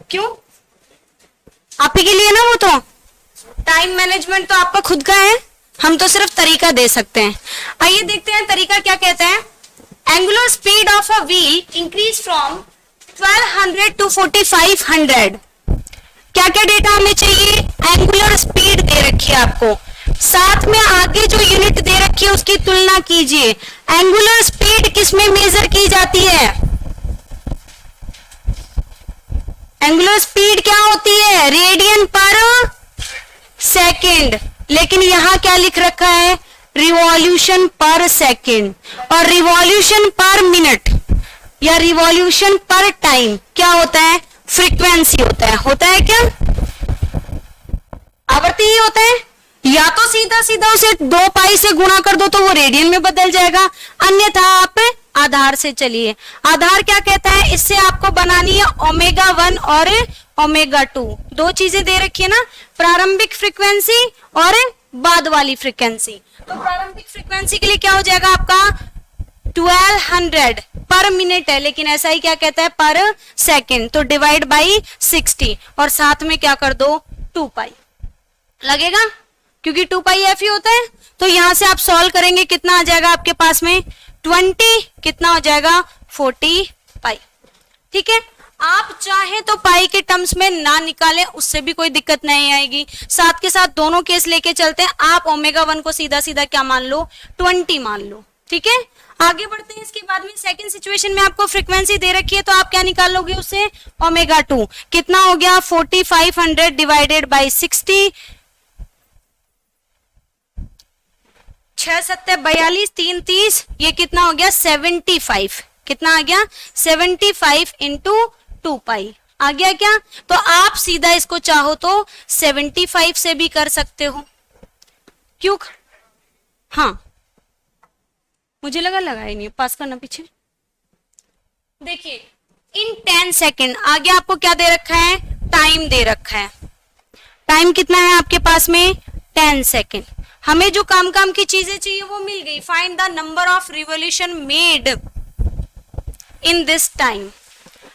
क्यों? आप ही के लिए ना, वो तो टाइम मैनेजमेंट तो आपका खुद का है, हम तो सिर्फ तरीका दे सकते हैं। आइए देखते हैं तरीका क्या कहता है। Angular speed of a wheel increase from 1200 to 4500। क्या क्या डेटा हमें चाहिए? एंगुलर स्पीड दे रखी है आपको, साथ में आगे जो यूनिट दे रखी है उसकी तुलना कीजिए। एंगुलर स्पीड किसमें मेजर की जाती है? एंगुलर स्पीड क्या होती है? Radian per second. लेकिन यहां क्या लिख रखा है? Revolution per second. और रिवॉल्यूशन पर मिनट या रिवॉल्यूशन पर टाइम क्या होता है? फ्रीक्वेंसी होता है क्या? आवर्ती ही होता है। या तो सीधा सीधा उसे 2 पाई से गुणा कर दो तो वो रेडियन में बदल जाएगा, अन्यथा आप आधार से चलिए। आधार क्या कहता है? इससे आपको बनानी है ओमेगा 1 और ओमेगा 2। दो चीजें दे रखी है ना, प्रारंभिक फ्रीक्वेंसी और बाद वाली फ्रीक्वेंसी। तो प्रारंभिक फ्रीक्वेंसी के लिए क्या हो जाएगा आपका? 1200 पर मिनट है, लेकिन ऐसा ही क्या कहता है? पर सेकेंड। तो डिवाइड बाई 60 और साथ में क्या कर दो? 2 पाई लगेगा, क्योंकि 2 पाई एफ ही होता है। तो यहां से आप सॉल्व करेंगे, कितना आ जाएगा आपके पास में? 20। कितना हो जाएगा? 40 पाई। ठीक है, आप चाहे तो पाई के टर्म्स में ना निकालें, उससे भी कोई दिक्कत नहीं आएगी। साथ के साथ दोनों केस लेके चलते हैं। आप ओमेगा 1 को सीधा सीधा क्या मान लो? 20 मान लो। ठीक है, आगे बढ़ते हैं। इसके बाद में सेकंड सिचुएशन में आपको फ्रीक्वेंसी दे रखी है, तो आप क्या निकाल लोगे उससे? ओमेगा 2। कितना हो गया? 4500 डिवाइडेड बाई 60। 6 7 42 3 30, ये कितना हो गया? 75। कितना आ गया? 75 इंटू 2 पाई आ गया क्या? तो आप सीधा इसको चाहो तो 75 से भी कर सकते हो। क्यों? हाँ, मुझे लगा ही नहीं, पास करना पीछे। देखिए, इन 10 सेकेंड आगे आपको क्या दे रखा है? टाइम दे रखा है। टाइम कितना है आपके पास में? 10 सेकेंड। हमें जो काम की चीजें चाहिए वो मिल गई। Find the number of revolution made in this time,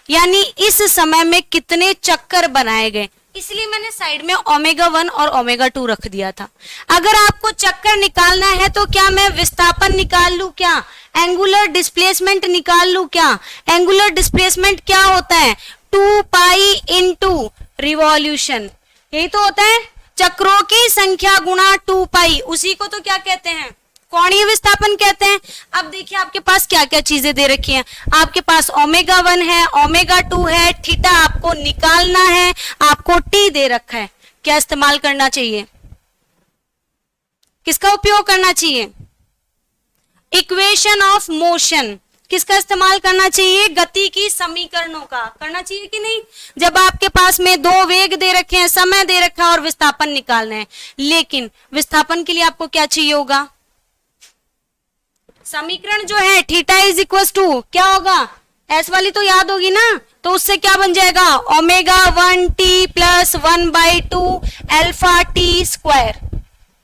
यानी इस समय में कितने चक्कर बनाए गए। इसलिए मैंने साइड में ओमेगा 1 और ओमेगा 2 रख दिया था। अगर आपको चक्कर निकालना है तो क्या मैं विस्थापन निकाल लूं? क्या एंगुलर डिस्प्लेसमेंट निकाल लूं? क्या एंगुलर डिस्प्लेसमेंट क्या होता है? 2 पाई इंटू रिवॉल्यूशन, यही तो होता है। चक्रों की संख्या गुणा 2 पाई, उसी को तो क्या कहते हैं? कोणीय विस्थापन कहते हैं। अब देखिए आपके पास क्या क्या चीजें दे रखी हैं। आपके पास ओमेगा 1 है, ओमेगा 2 है, थीटा आपको निकालना है, आपको टी दे रखा है। क्या इस्तेमाल करना चाहिए? किसका उपयोग करना चाहिए? Equation of motion. किसका इस्तेमाल करना चाहिए? गति की समीकरणों का करना चाहिए कि नहीं? जब आपके पास में 2 वेग दे रखे हैं, समय दे रखा है और विस्थापन निकालना है, लेकिन विस्थापन के लिए आपको क्या चाहिए होगा? समीकरण जो है थीटा इज इक्वल टू क्या होगा? एस वाली तो याद होगी ना, तो उससे क्या बन जाएगा? Omega 1 T plus 1/2 alpha T square.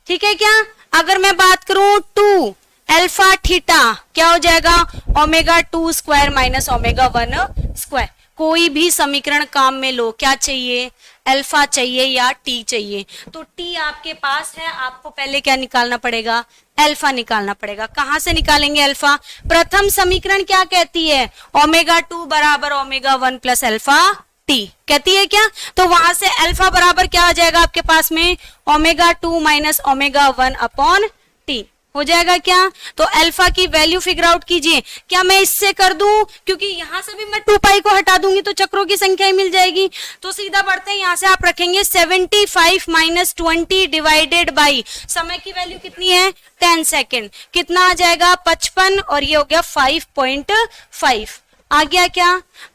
ठीक है क्या? अगर मैं बात करूं 2 अल्फा थीटा, क्या हो जाएगा? Omega 2 square minus omega 1 square. कोई भी समीकरण काम में लो, क्या चाहिए? अल्फा चाहिए या टी चाहिए। तो टी आपके पास है, आपको पहले क्या निकालना पड़ेगा? अल्फा निकालना पड़ेगा। कहां से निकालेंगे अल्फा? प्रथम समीकरण क्या कहती है? ओमेगा 2 बराबर ओमेगा 1 प्लस अल्फा टी कहती है क्या? तो वहां से अल्फा बराबर क्या आ जाएगा आपके पास में? Omega 2 minus omega 1 upon T हो जाएगा क्या? तो अल्फा की वैल्यू फिगर आउट कीजिए। क्या मैं इससे कर दूं? क्योंकि यहां से भी मैं 2 पाई को हटा दूंगी तो चक्रों की संख्या ही मिल जाएगी। तो सीधा बढ़ते हैं, यहां से आप रखेंगे 75 माइनस 20 डिवाइडेड बाई समय की वैल्यू कितनी है? 10 सेकेंड। कितना आ जाएगा? 55 और ये हो गया 5.5 आ गया क्या?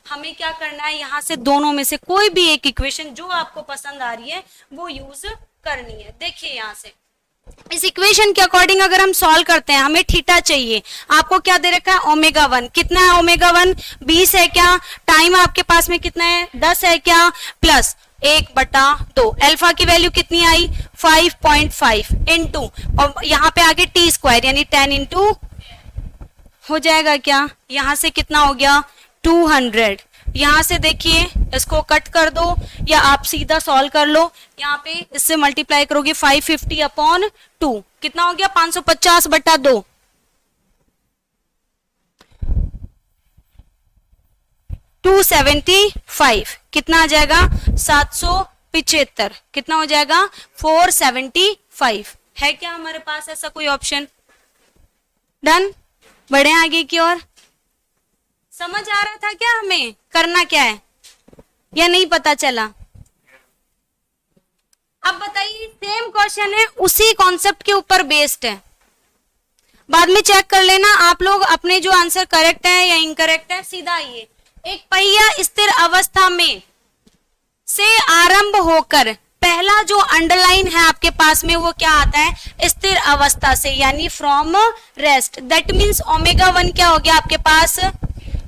हमें क्या करना है? यहां से दोनों में से कोई भी एक इक्वेशन जो आपको पसंद आ रही है वो यूज करनी है। देखिए यहां से इस इक्वेशन के अकॉर्डिंग अगर हम सॉल्व करते हैं, हमें थीटा चाहिए, आपको क्या दे रखा है? ओमेगा 1। कितना है ओमेगा 1? 20 है क्या? टाइम आपके पास में कितना है? 10 है क्या? प्लस 1/2। अल्फा की वैल्यू कितनी आई? 5.5 इंटू, और यहाँ पे आगे टी स्क्वायर यानी 10 इंटू हो जाएगा क्या? यहां से कितना हो गया? 200 यहां से देखिए इसको कट कर दो या आप सीधा सॉल्व कर लो। यहाँ पे इससे मल्टीप्लाई करोगे 550 अपॉन 2 कितना हो गया 550 बटा 2, 275 कितना आ जाएगा 775, कितना हो जाएगा 475। है क्या हमारे पास ऐसा कोई ऑप्शन? डन। बढ़े आगे की ओर। समझ आ रहा था क्या हमें करना क्या है या नहीं पता चला? अब बताइए सेम क्वेश्चन है, उसी कॉन्सेप्ट के ऊपर बेस्ड है। बाद में चेक कर लेना आप लोग अपने जो आंसर करेक्ट है या इनकरेक्ट है। सीधा आइए, एक पहिया स्थिर अवस्था में से आरंभ होकर पहला जो अंडरलाइन है आपके पास में वो क्या आता है? स्थिर अवस्था से, यानी from rest. That means omega 1 क्या हो गया आपके पास?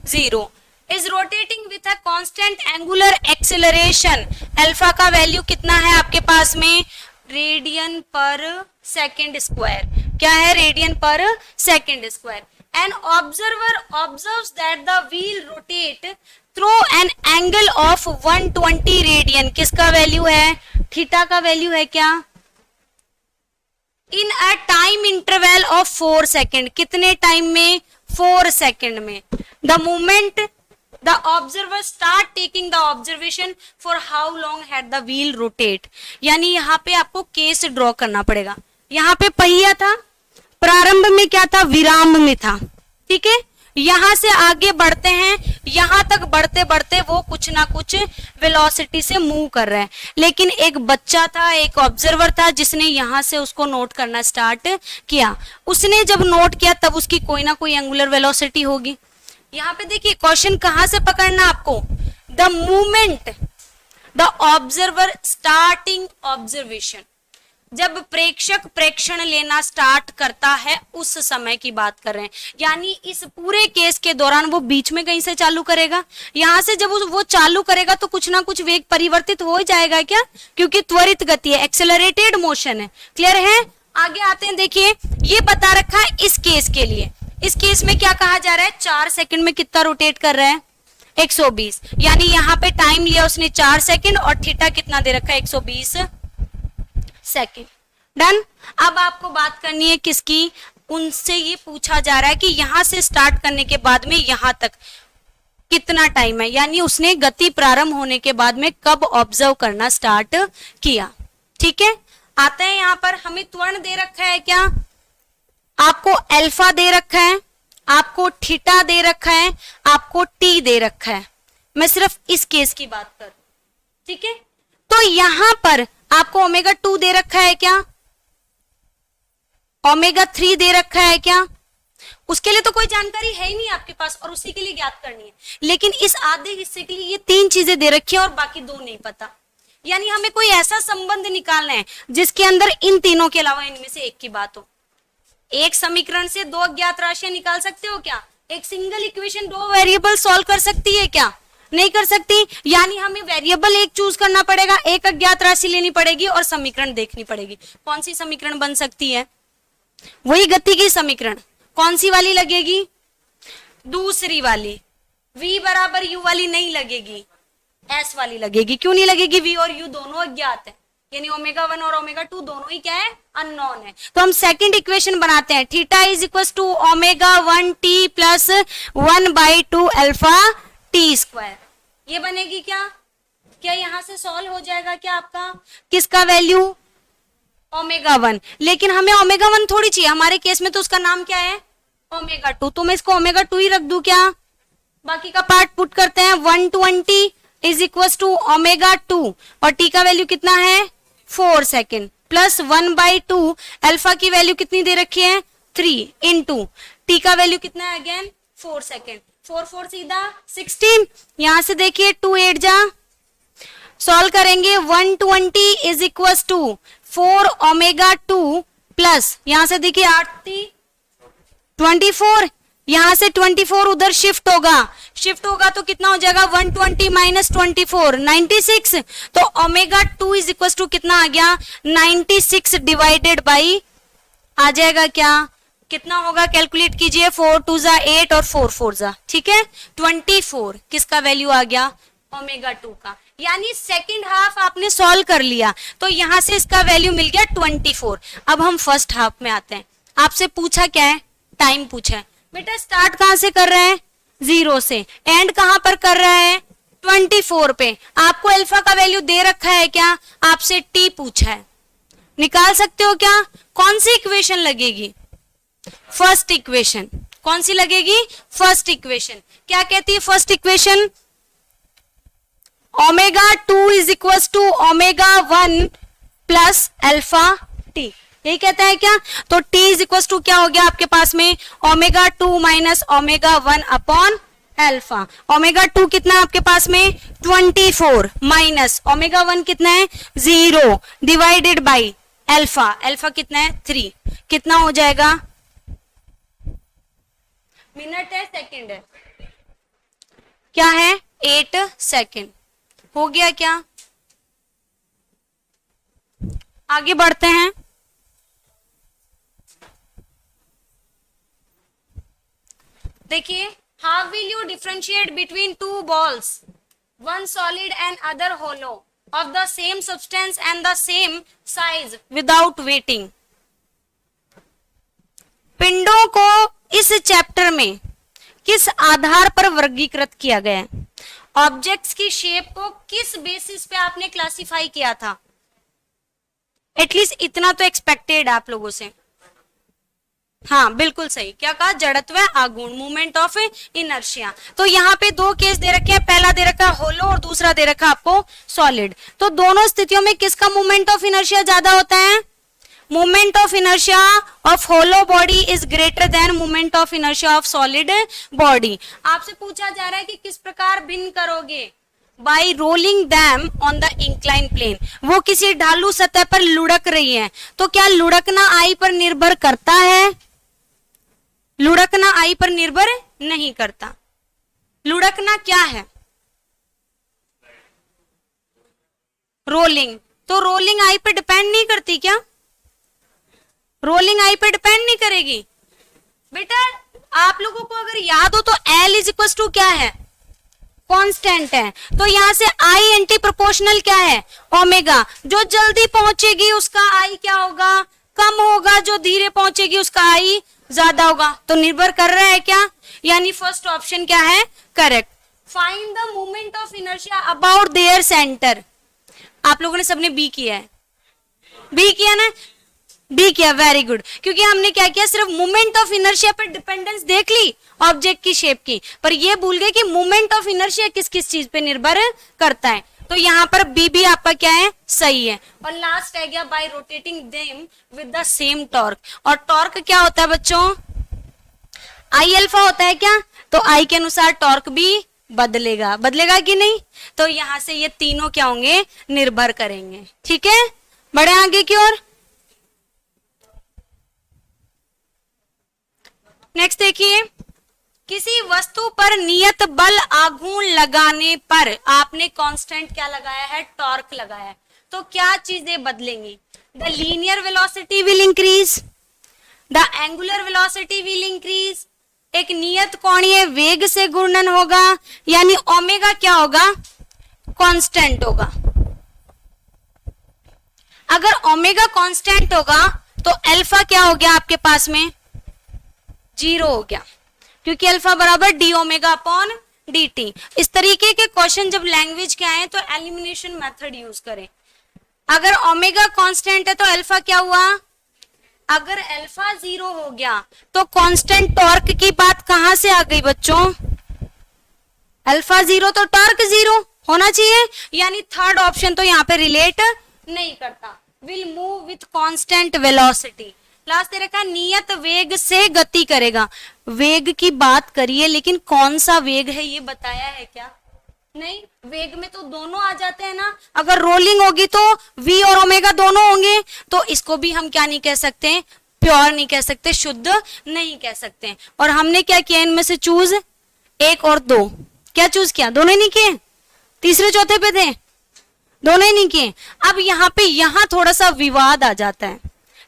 0। Is rotating with a constant angular acceleration. Alpha का वैल्यू कितना है आपके पास में? Radian per second square. क्या है? Radian per second square. An observer observes that the wheel rotate through an angle of 120 radian. किसका वैल्यू है? थीटा का वैल्यू है क्या? In a time interval of 4 second. कितने टाइम में? 4 सेकेंड में। The moment the observer start taking the observation for how long had the wheel rotate. यानी यहाँ पे आपको केस ड्रॉ करना पड़ेगा। यहाँ पे पहिया था, प्रारंभ में क्या था? विराम में था। ठीक है, यहां से आगे बढ़ते हैं, यहां तक बढ़ते बढ़ते वो कुछ ना कुछ वेलोसिटी से मूव कर रहा है। लेकिन एक बच्चा था, एक ऑब्जर्वर था जिसने यहां से उसको नोट करना स्टार्ट किया। उसने जब नोट किया तब उसकी कोई ना कोई एंगुलर वेलोसिटी होगी। यहाँ पे देखिए क्वेश्चन कहां से पकड़ना आपको? The movement the observer starting observation. जब प्रेक्षक प्रेक्षण लेना स्टार्ट करता है उस समय की बात कर रहे हैं। यानी इस पूरे केस के दौरान वो बीच में कहीं से चालू करेगा। यहां से जब वो चालू करेगा तो कुछ ना कुछ वेग परिवर्तित हो जाएगा क्या? क्योंकि त्वरित गति है, एक्सेलरेटेड मोशन है। क्लियर है? आगे आते हैं, देखिए ये बता रखा है इस केस के लिए। इस केस में क्या कहा जा रहा है? 4 सेकंड में कितना रोटेट कर रहा है? 120। यानी यहाँ पे टाइम लिया उसने 4 सेकंड और थीटा कितना दे रखा है? 120 सेकेंड। डन। अब आपको बात करनी है किसकी? उनसे ये पूछा जा रहा है कि यहां से स्टार्ट करने के बाद में यहां तक कितना टाइम है, यानी उसने गति प्रारंभ होने के बाद में कब ऑब्जर्व करना स्टार्ट किया। ठीक है, आते हैं यहां पर। हमें त्वरण दे रखा है क्या? आपको अल्फा दे रखा है, आपको थीटा दे रखा है, आपको टी दे रखा है। मैं सिर्फ इस केस की बात करूं। ठीक है, तो यहां पर आपको ओमेगा 2 दे रखा है क्या? ओमेगा 3 दे रखा है क्या? उसके लिए तो कोई जानकारी है ही नहीं आपके पास और उसी के लिए ज्ञात करनी है। लेकिन इस आधे हिस्से के लिए ये 3 चीजें दे रखी है और बाकी 2 नहीं पता। यानी हमें कोई ऐसा संबंध निकालना है जिसके अंदर इन तीनों के अलावा इनमें से एक की बात हो। एक समीकरण से 2 अज्ञात राशियां निकाल सकते हो क्या? एक सिंगल इक्वेशन 2 वेरिएबल सॉल्व कर सकती है क्या? नहीं कर सकती। यानी हमें वेरिएबल एक चूज करना पड़ेगा, एक अज्ञात राशि लेनी पड़ेगी और समीकरण देखनी पड़ेगी। कौन सी समीकरण बन सकती है? वही गति की समीकरण। कौन सी वाली लगेगी? दूसरी वाली। v बराबर u वाली नहीं लगेगी, s वाली लगेगी। क्यों नहीं लगेगी? v और u दोनों अज्ञात है, यानी ओमेगा 1 और ओमेगा 2 दोनों ही क्या है? अननोन है। तो हम सेकंड इक्वेशन बनाते हैं। Theta is equal to omega 1t plus 1/2 alpha T square. ये बनेगी क्या? क्या यहां से सॉल्व हो जाएगा क्या आपका? किसका वैल्यू? ओमेगा 1। लेकिन हमें ओमेगा 1 थोड़ी चाहिए, हमारे केस में तो उसका नाम क्या है? ओमेगा 2। तो मैं इसको ओमेगा 2 ही रख दूं क्या? बाकी का पार्ट पुट करते हैं। 120 इज इक्वल टू ओमेगा 2 और टी का वैल्यू कितना है? 4 सेकेंड प्लस 1/2 अल्फा की वैल्यू कितनी दे रखी है? 3 इंटू टी का वैल्यू कितना है? Again 4 second. 4 4 सीधा 16। यहां से देखिए 2 8 जा, सॉल्व करेंगे। 120 is equal to 4 omega 2 plus यहां से देखिए 8 24। यहां से 24 उधर शिफ्ट होगा तो कितना हो जाएगा? 120 माइनस 24 96। तो ओमेगा 2 इज इक्वल टू कितना आ गया? 96 डिवाइडेड बाई आ जाएगा क्या? कितना होगा कैलकुलेट कीजिए, 4 2 जा 8 और 4 4 जा, ठीक है 24 किसका वैल्यू आ गया, ओमेगा 2 का। यानी सेकंड हाफ आपने सॉल्व कर लिया तो यहां से इसका वैल्यू मिल गया 24। अब हम फर्स्ट हाफ में आते हैं। आपसे पूछा क्या है, टाइम पूछा है। बेटा स्टार्ट कहां से कर रहे हैं, 0 से, एंड कहां पर कर रहा है, 24 पे। आपको अल्फा का वैल्यू दे रखा है क्या, आपसे टी पूछा है, निकाल सकते हो क्या। कौन सी इक्वेशन लगेगी, फर्स्ट इक्वेशन। कौन सी लगेगी, फर्स्ट इक्वेशन। क्या कहती है first equation, omega 2 is equal to omega 1 plus alpha T, यही कहता है क्या। तो t इज इक्वल टू क्या हो गया आपके पास में, omega 2 minus omega 1 upon alpha. Omega 2 कितना है आपके पास में, 24 माइनस ओमेगा 1 कितना है, 0 डिवाइडेड बाई अल्फा। अल्फा कितना है, 3। कितना हो जाएगा, मिनट है सेकंड है, क्या है 8 सेकंड। हो गया क्या, आगे बढ़ते हैं। देखिए, how will you differentiate between two balls, one solid and other hollow of the same substance and the same size without weighting. पिंडों को इस चैप्टर में किस आधार पर वर्गीकृत किया गया है, ऑब्जेक्ट्स की शेप को किस बेसिस पे आपने क्लासिफाई किया था। एटलीस्ट इतना तो एक्सपेक्टेड आप लोगों से। हाँ बिल्कुल सही, क्या कहा, जड़त्व आघूर्ण, मूवमेंट ऑफ इनर्शिया। तो यहाँ पे दो केस दे रखे हैं, पहला दे रखा है होलो और दूसरा दे रखा आपको सॉलिड। तो दोनों स्थितियों में किसका मूवमेंट ऑफ इनर्शिया ज्यादा होता है, movement of inertia of hollow body is greater than movement of inertia of solid body. आपसे पूछा जा रहा है कि किस प्रकार भिन्न करोगे, by rolling them on the incline plane. वो किसी ढालू सतह पर लुढ़क रही है, तो क्या लुढ़कना आई पर निर्भर करता है, लुढ़कना आई पर निर्भर नहीं करता। लुढ़कना क्या है, रोलिंग। तो रोलिंग आई पर डिपेंड नहीं करती क्या, रोलिंग आई पे डिपेंड नहीं करेगी। बेटा आप लोगों को अगर याद हो तो L इज इक्वल टू क्या है, कांस्टेंट है। तो यहां से I एंटी प्रोपोर्शनल क्या है, ओमेगा। जो जल्दी पहुंचेगी उसका I क्या होगा, कम होगा, जो धीरे पहुंचेगी उसका I ज्यादा होगा। तो निर्भर कर रहा है क्या, यानी फर्स्ट ऑप्शन क्या है correct. Find the movement of inertia about their centre. आप लोगों ने सबने बी किया है, बी किया ना, बी किया, वेरी गुड। क्योंकि हमने क्या किया, सिर्फ मूवमेंट ऑफ इनर्शिया पर डिपेंडेंस देख ली ऑब्जेक्ट की शेप की, पर ये भूल गए कि मूवमेंट ऑफ इनर्शिया किस किस चीज पे निर्भर करता है। तो यहाँ पर बी भी आपका क्या है, सही है। और लास्ट है गया bye rotating them with the same torque. और टॉर्क क्या होता है बच्चों, आई अल्फा होता है क्या, तो आई के अनुसार टॉर्क भी बदलेगा, बदलेगा कि नहीं। तो यहां से ये तीनों क्या होंगे, निर्भर करेंगे। ठीक है, बढ़े आगे की ओर। नेक्स्ट देखिए, किसी वस्तु पर नियत बल आघूर्ण लगाने पर आपने कांस्टेंट क्या लगाया है, टॉर्क लगाया है। तो क्या चीजें बदलेंगी, the linear velocity will increase, the angular velocity will increase. एक नियत कोणीय वेग से घूर्णन होगा, यानी ओमेगा क्या होगा, कांस्टेंट होगा। अगर ओमेगा कांस्टेंट होगा तो अल्फा क्या हो गया आपके पास में, 0 हो गया, क्योंकि अल्फा बराबर D omega upon D T. इस तरीके के क्वेश्चन जब लैंग्वेज के आए तो एलिमिनेशन मेथड यूज करें। अगर ओमेगा कांस्टेंट है तो अल्फा क्या हुआ, अगर अल्फा 0 हो गया तो कांस्टेंट टॉर्क की बात कहां से आ गई बच्चों, अल्फा 0 तो टॉर्क 0 होना चाहिए, यानी थर्ड ऑप्शन तो यहाँ पे रिलेट नहीं करता। Will move with constant velocity. Last दे रखा नियत वेग से गति करेगा। वेग की बात करिए, लेकिन कौन सा वेग है ये बताया है क्या, नहीं। वेग में तो दोनों आ जाते हैं ना, अगर रोलिंग होगी तो v और ओमेगा दोनों होंगे, तो इसको भी हम क्या नहीं कह सकते, प्योर नहीं कह सकते, शुद्ध नहीं कह सकते। और हमने क्या किया, इनमें से चूज 1 और 2, क्या चूज किया, दोनों ही नहीं किए, तीसरे चौथे पे थे, दोनों ही नहीं किए। अब यहाँ पे यहाँ थोड़ा सा विवाद आ जाता है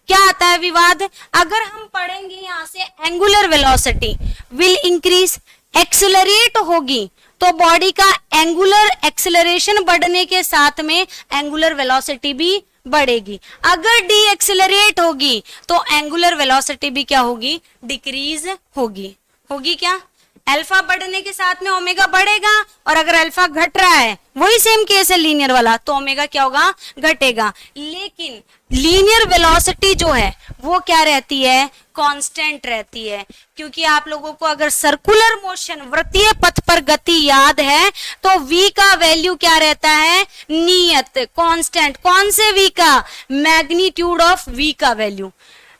क्या आता है विवाद? अगर हम पढ़ेंगे यहां से angular velocity will increase, accelerate होगी तो बॉडी का एंगुलर एक्सेलरेशन बढ़ने के साथ में एंगुलर वेलोसिटी भी बढ़ेगी। अगर डी एक्सेलरेट होगी तो एंगुलर वेलोसिटी भी क्या होगी? डिक्रीज होगी। होगी क्या? अल्फा बढ़ने के साथ में ओमेगा बढ़ेगा, और अगर अल्फा घट रहा है, वही सेम केस है लीनियर वाला, तो ओमेगा क्या होगा? घटेगा। लेकिन लीनियर वेलोसिटी जो है वो क्या रहती है? कांस्टेंट रहती है। क्योंकि आप लोगों को अगर सर्कुलर मोशन, वृत्तीय पथ पर गति याद है तो v का वैल्यू क्या रहता है? नियत, कांस्टेंट। कौन से v का? मैग्नीट्यूड ऑफ v का वैल्यू।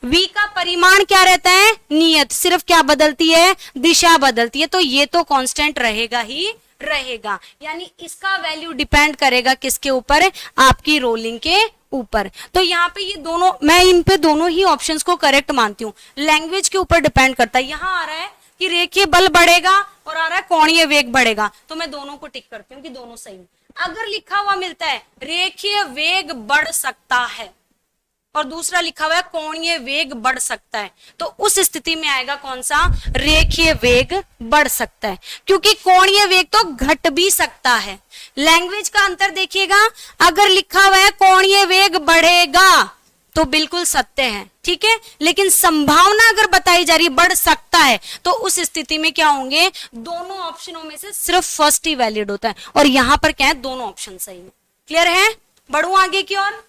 v का परिमाण क्या रहता है? नियत। सिर्फ क्या बदलती है? दिशा बदलती है। तो ये तो कांस्टेंट रहेगा ही रहेगा। यानी इसका वैल्यू डिपेंड करेगा किसके ऊपर? आपकी रोलिंग के ऊपर। तो यहाँ पे ये दोनों, मैं इन पे दोनों ही ऑप्शंस को करेक्ट मानती हूँ। लैंग्वेज के ऊपर डिपेंड करता है। यहाँ आ रहा है कि रेखीय बल बढ़ेगा और आ रहा है कोणीय वेग बढ़ेगा, तो मैं दोनों को टिक करती हूँ कि दोनों सही है। अगर लिखा हुआ मिलता है रेखीय वेग बढ़ सकता है और दूसरा लिखा हुआ है कोणीय वेग बढ़ सकता है, तो उस स्थिति में आएगा कौन सा? रेखीय वेग बढ़ सकता है। क्योंकि कोणीय वेग तो घट भी सकता है। लैंग्वेज का अंतर देखिएगा, अगर लिखा हुआ है कोणीय वेग बढ़ेगा तो बिल्कुल सत्य है, ठीक है। लेकिन संभावना अगर बताई जा रही है बढ़ सकता है, तो उस स्थिति में क्या होंगे? दोनों ऑप्शनों में से सिर्फ फर्स्ट ही वैलिड होता है, और यहां पर क्या है? दोनों ऑप्शन सही है। क्लियर है? बढ़ू आगे की ओर?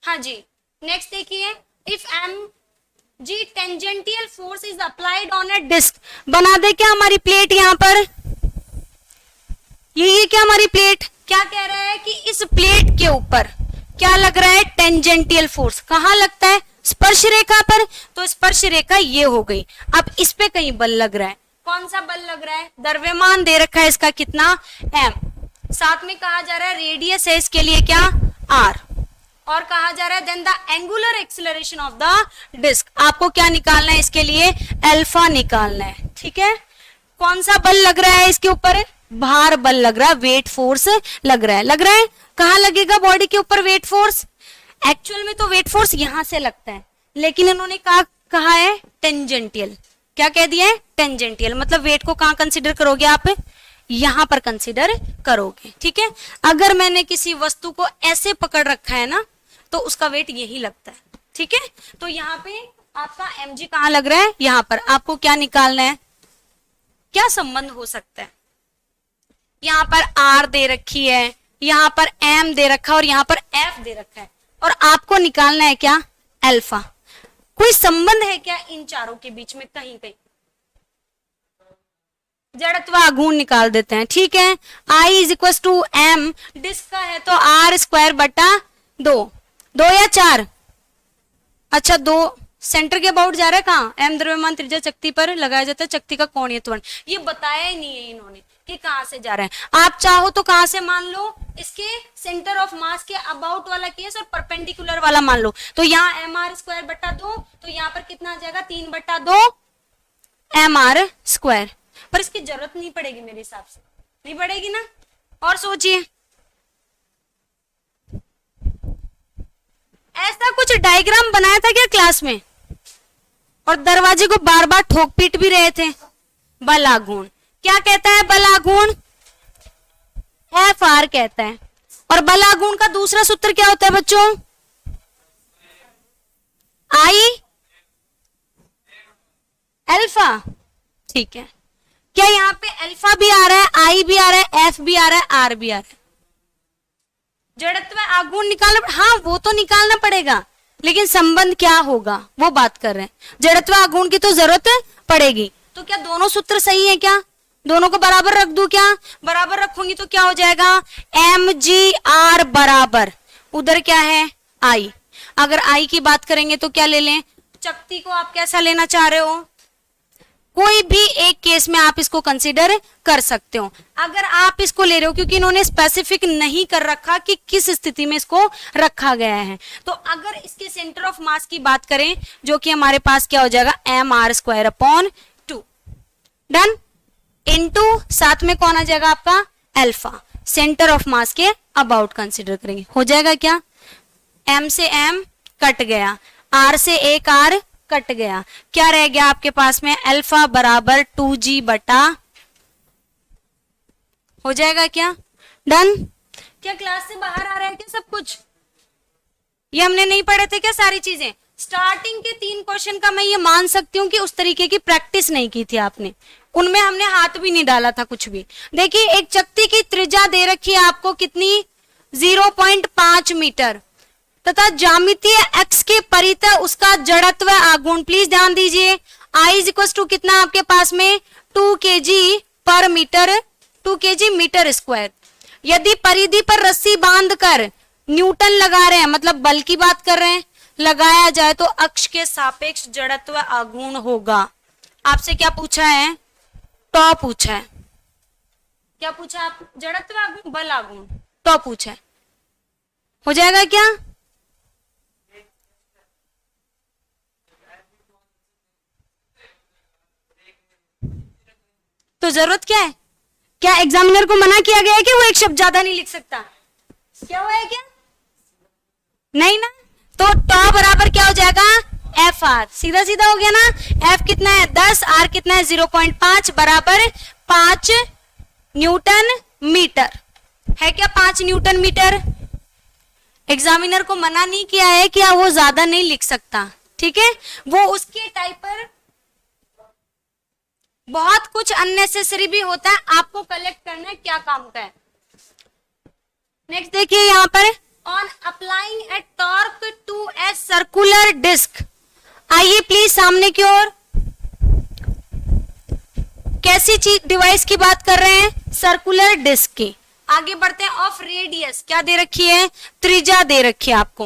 हाँ जी, नेक्स्ट देखिए, if M G tangential force is applied on a disc. बना दे क्या हमारी प्लेट यहाँ पर? ये क्या हमारी प्लेट? क्या कह रहा है कि इस प्लेट के ऊपर क्या लग रहा है? Tangential force. कहाँ लगता है? स्पर्श रेखा पर। तो स्पर्श रेखा ये हो गई। अब इस पे कहीं बल लग रहा है। कौन सा बल लग रहा है? द्रव्यमान दे रखा है इसका कितना? m। साथ में कहा जा रहा है रेडियस है इसके लिए क्या? r। और कहा जा रहा है then the angular acceleration of the disc. आपको क्या निकालना है इसके लिए? अल्फा निकालना है, ठीक है। कौन सा बल लग रहा है इसके ऊपर? भार बल लग रहा है, वेट फोर्स लग रहा है। लग रहा है कहाँ लगेगा बॉडी के ऊपर वेट फोर्स? एक्चुअल में तो वेट फोर्स यहां से लगता है, लेकिन इन्होंने कहा है टेंजेंटियल। क्या कह दिया है? टेंजेंटियल। मतलब वेट को कहाँ कंसिडर करोगे आप? यहां पर कंसिडर करोगे, ठीक है। अगर मैंने किसी वस्तु को ऐसे पकड़ रखा है ना, तो उसका वेट यही लगता है, ठीक है। तो यहाँ पे आपका mg कहाँ लग रहा है? यहाँ पर। आपको क्या निकालना है? क्या संबंध हो सकता है? यहाँ पर r दे रखी है, यहाँ पर m दे रखा है और यहाँ पर f दे रखा है, और आपको निकालना है क्या? अल्फा। कोई संबंध है क्या इन चारों के बीच में? कहीं कहीं जड़त्व आघूर्ण निकाल देते हैं, ठीक है। I is equal to m, disc का है तो r स्क्वायर बटा 2। 2 या 4? अच्छा 2। सेंटर के अबाउट जा रहा है कहाँ? m द्रव्यमान त्रिज्या चक्ति पर लगाया जाता है चक्ति का कोणीय त्वरण। ये बताया ही नहीं है इन्होंने कि कहाँ से जा रहा है। आप चाहो तो कहाँ से मान लो? इसके सेंटर ऑफ मास के अबाउट वाला केस और परपेंडिकुलर वाला मान लो। तो यहाँ mr स्क्वायर बटा 2, तो यहाँ पर कितना आ जाएगा? 3 बटा 2 mr स्क्वायर। पर इसकी जरूरत नहीं पड़ेगी मेरे हिसाब से, नहीं पड़ेगी ना। और सोचिए, ऐसा कुछ डायग्राम बनाया था क्या क्लास में? और दरवाजे को बार बार ठोक पीट भी रहे थे। बल आघूर्ण क्या कहता है? बल आघूर्ण Fr कहता है। और बल आघूर्ण का दूसरा सूत्र क्या होता है बच्चों? I अल्फा, ठीक है। क्या यहाँ पे अल्फा भी आ रहा है, आई भी आ रहा है, एफ भी आ रहा है, आर भी आ रहा है? जड़त्व आघूर्ण निकालना, हाँ वो तो निकालना पड़ेगा, लेकिन संबंध क्या होगा वो बात कर रहे हैं। जड़त्व आघूर्ण की तो जरूरत पड़ेगी। तो क्या दोनों सूत्र सही है क्या? दोनों को बराबर रख दूं क्या? बराबर रखूंगी तो क्या हो जाएगा? एम जी आर बराबर, उधर क्या है? आई। अगर आई की बात करेंगे तो क्या ले लें? चक्ति को आप कैसा लेना चाह रहे हो? कोई भी एक केस में आप इसको कंसीडर कर सकते हो। अगर आप इसको ले रहे हो, क्योंकि इन्होंने स्पेसिफिक नहीं कर रखा कि किस स्थिति में इसको रखा गया है, तो अगर इसके सेंटर ऑफ मास की बात करें, जो कि हमारे पास क्या हो जाएगा? mr square upon 2, done. Into साथ में कौन आ जाएगा आपका? अल्फा। सेंटर ऑफ मास के अबाउट कंसीडर करेंगे, हो जाएगा क्या? m से m कट गया, r से एक r कट गया, क्या रह गया आपके पास में, अल्फा बराबर 2g बटा, हो जाएगा क्या, डन। क्या क्लास से बाहर आ रहा है क्या सब कुछ, ये हमने नहीं पढ़े थे क्या सारी चीजें। स्टार्टिंग के 3 क्वेश्चन का मैं ये मान सकती हूँ कि उस तरीके की प्रैक्टिस नहीं की थी आपने, उनमें हमने हाथ भी नहीं डाला था कुछ भी। देखिए एक चक्ति की त्रिज्या दे रखी है आपको कितनी, 0.5 मीटर, तथा ज्यामितीय एक्स के परितः उसका जड़त्व आघूर्ण, प्लीज ध्यान दीजिए, I इज इक्वल टू कितना आपके पास में 2 kg पर मीटर, 2 kg मीटर स्क्वायर। यदि परिधि पर रस्सी बांधकर न्यूटन लगा रहे हैं, मतलब बल की बात कर रहे हैं, लगाया जाए तो अक्ष के सापेक्ष जड़त्व आघूर्ण होगा। आपसे क्या पूछा है, टॉ पूछा है, क्या पूछा आप, जड़त्व आघूर्ण बल आघूर्ण, टॉ पूछा है, हो जाएगा क्या। तो जरूरत क्या है, क्या एग्जामिनर को मना किया गया है कि वो एक शब्द ज्यादा नहीं लिख सकता, क्या हुआ है क्या, नहीं ना। तो टॉ बराबर क्या हो जाएगा, एफ आर, सीधा सीधा हो गया ना, एफ कितना है 10, आर कितना है 0.5 बराबर 5 न्यूटन मीटर, है क्या 5 न्यूटन मीटर। एग्जामिनर को मना नहीं किया है कि वो ज्यादा नहीं लिख सकता, ठीक है, वो उसके टाइप पर बहुत कुछ अननेसेसरी भी होता है, आपको कलेक्ट करना है क्या काम का है। नेक्स्ट देखिए यहाँ पर, on applying a torque to a circular disc, आइए प्लीज सामने की ओर, कैसी चीज डिवाइस की बात कर रहे हैं, सर्कुलर डिस्क की। आगे बढ़ते हैं, ऑफ रेडियस क्या दे रखी है, त्रिज्या दे रखी है आपको,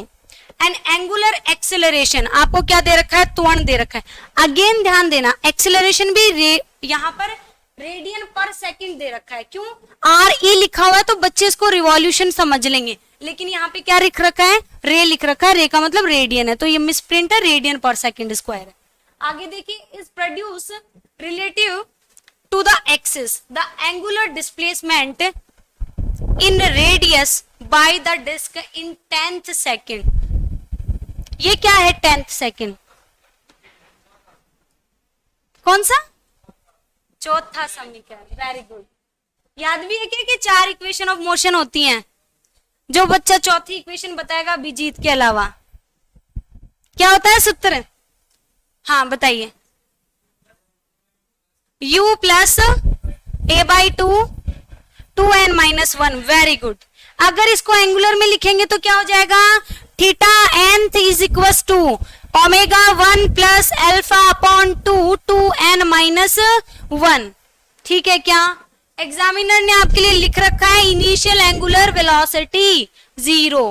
एंड एंगुलर एक्सेलरेशन आपको क्या दे रखा है, त्वरण दे रखा है। अगेन ध्यान देना, एक्सेलरेशन भी यहाँ पर रेडियन पर सेकंड दे रखा है, क्यों, आर ई लिखा हुआ है तो बच्चे इसको रिवॉल्यूशन समझ लेंगे, लेकिन यहाँ पे क्या लिख रखा है, रे लिख रखा है, रे का मतलब रेडियन है, तो ये मिस प्रिंट है, रेडियन पर सेकंड स्क्वायर है। आगे देखिए, is produce relative to the axis the angular displacement in radius by the disc in 10th second. ये क्या है 10th सेकेंड, कौन सा, चौथा समीकरण, वेरी गुड। याद भी है क्या कि 4 इक्वेशन ऑफ मोशन होती हैं, जो बच्चा चौथी इक्वेशन बताएगा अभिजीत के अलावा, क्या होता है सूत्र, हाँ बताइए, u plus a by 2n minus 1, very good. अगर इसको एंगुलर में लिखेंगे तो क्या हो जाएगा, theta nth is equal to omega 1 plus alpha upon 2n minus 1, ठीक है क्या। एग्जामिनर ने आपके लिए लिख रखा है इनिशियल एंगुलर वेलोसिटी 0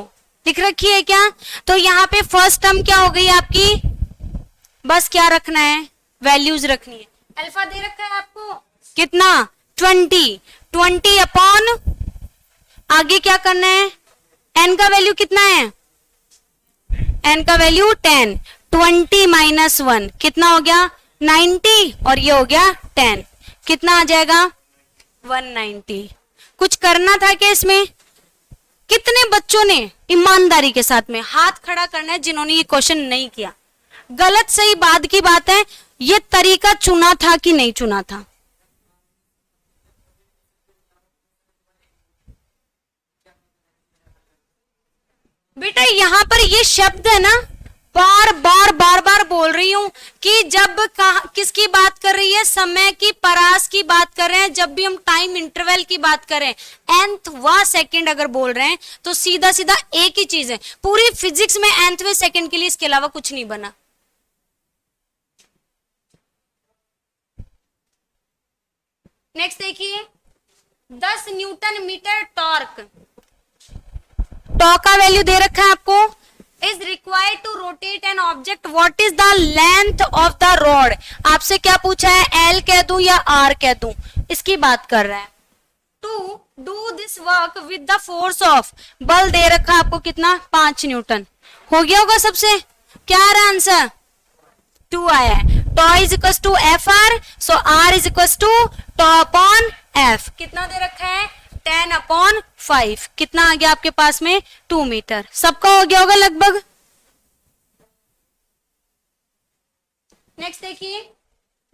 लिख रखी है क्या, तो यहाँ पे फर्स्ट टर्म क्या हो गई आपकी, बस क्या रखना है, वैल्यूज रखनी है। अल्फा दे रखा है आपको कितना 20 अपॉन, आगे क्या करना है, n का वैल्यू कितना है, n का वैल्यू 10, 20 माइनस 1 कितना हो गया 90, और ये हो गया 10, कितना आ जाएगा 190। कुछ करना था क्या इसमें, कितने बच्चों ने ईमानदारी के साथ में हाथ खड़ा करना है जिन्होंने ये क्वेश्चन नहीं किया। गलत सही बाद की बात है, ये तरीका चुना था कि नहीं चुना था। बेटा यहां पर ये शब्द है ना, बार बार बोल रही हूं कि जब किसकी बात कर रही है, समय की परास की बात कर रहे हैं, जब भी हम टाइम इंटरवल की बात करें, nth सेकंड अगर बोल रहे हैं तो सीधा सीधा एक ही चीज है, पूरी फिजिक्स में nth सेकंड के लिए इसके अलावा कुछ नहीं बना। नेक्स्ट देखिए, 10 न्यूटन मीटर टॉर्क, टॉर्क का वैल्यू दे रखा है आपको, is required to rotate an object, what is the length of the rod. आपसे क्या पूछा है, एल कह दूं या आर कह दूं, इसकी बात कर रहा है। To do this work with the force of, बल दे रखा है आपको कितना 5 न्यूटन, हो गया होगा सबसे, क्या आ रहा है आंसर 2 आया है। Tau is equal to F R, so R is equal to tau upon F, कितना दे रखा है 10/5 कितना आ गया आपके पास में 2 मीटर। सबका हो गया होगा लगभग। नेक्स्ट देखिए,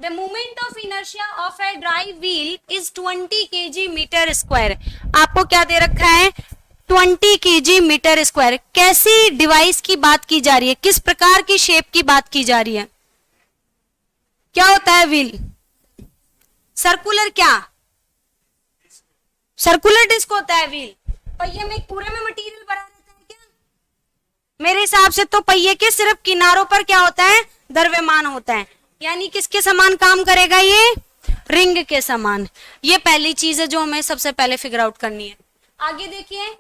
the moment of inertia of a drive wheel is 20 kg metre square. आपको क्या दे रखा है 20 kg मीटर स्क्वायर। कैसी डिवाइस की बात की जा रही है, किस प्रकार की शेप की बात की जा रही है? क्या होता है व्हील? सर्कुलर, क्या सर्कुलर डिस्क होता है व्हील। पहिए में पूरे में मटेरियल भरा रहता है क्या? मेरे हिसाब से तो पहिए के सिर्फ किनारों पर क्या होता है द्रव्यमान होता है, यानी किसके समान काम करेगा ये? रिंग के समान। ये पहली चीज है जो हमें सबसे पहले फिगर आउट करनी है। आगे देखिए,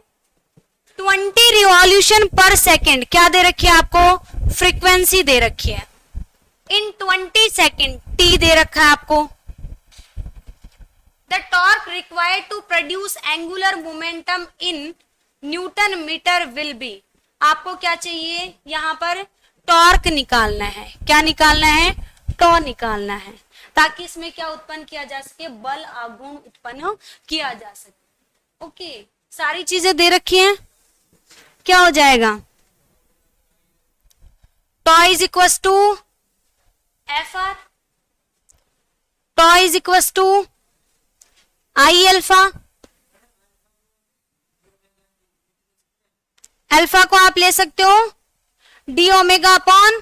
20 रिवॉल्यूशन पर सेकेंड क्या दे रखी है आपको? फ्रीक्वेंसी दे रखी है। इन 20 सेकेंड टी दे रखा है आपको। The torque required to produce angular momentum in Newton meter will be। आपको क्या चाहिए यहाँ पर? टॉर्क निकालना है। क्या निकालना है? टॉ निकालना है, ताकि इसमें क्या उत्पन्न किया जा सके? बल आघूर्ण उत्पन्न किया जा सके। ओके, सारी चीजें दे रखी हैं। क्या हो जाएगा? Tau is equal to F R, tau is equal to I alpha. Alpha को आप ले सकते हो डी ओमेगा अपॉन,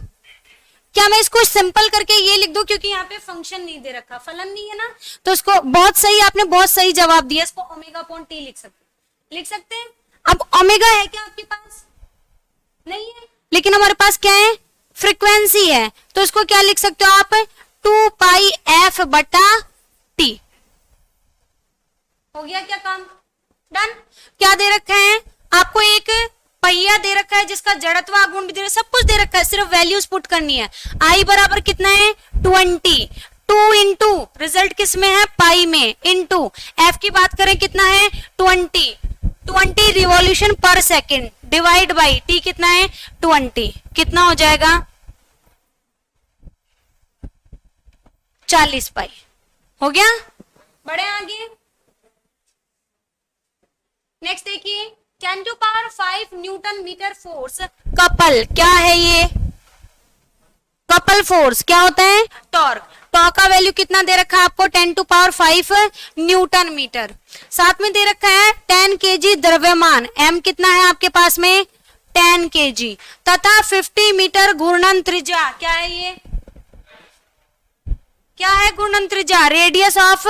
क्या मैं इसको सिंपल करके ये लिख दूं, क्योंकि यहाँ पे फंक्शन नहीं दे रखा, फलन नहीं है ना, तो इसको बहुत सही, आपने बहुत सही जवाब दिया। इसको ओमेगा अपॉन टी लिख सकते हैं। अब ओमेगा है क्या आपके पास? नहीं है, लेकिन हमारे पास क्या है? फ्रीक्वेंसी है, तो इसको क्या लिख सकते हो आप? 2 पाई एफ बटा टी। हो गया क्या काम? डन। क्या दे रखा है आपको? एक पहिया दे रखा है जिसका जड़त्व आघूर्ण भी दे रखा है, सब कुछ दे रखा है, सिर्फ वैल्यूज पुट करनी है। आई बराबर कितना है? 20। 2 इंटू रिजल्ट किस में है? पाई में, इंटू एफ की बात करें कितना है? 20 revolution per second divide by T कितना है? 20। कितना हो जाएगा? 40 पाई। हो गया? बढ़े आगे। नेक्स्ट देखिए, 10⁵ न्यूटन मीटर फोर्स कपल। क्या है ये? कपल फोर्स क्या होता है? टॉर्क। टॉर्क का वैल्यू कितना दे रखा है आपको? 10⁵ न्यूटन मीटर। साथ में दे रखा है 10 kg द्रव्यमान। एम कितना है आपके पास में? 10 kg तथा 50 मीटर घूर्णन त्रिज्या। क्या है ये? क्या है घूर्णन त्रिज्या? Radius of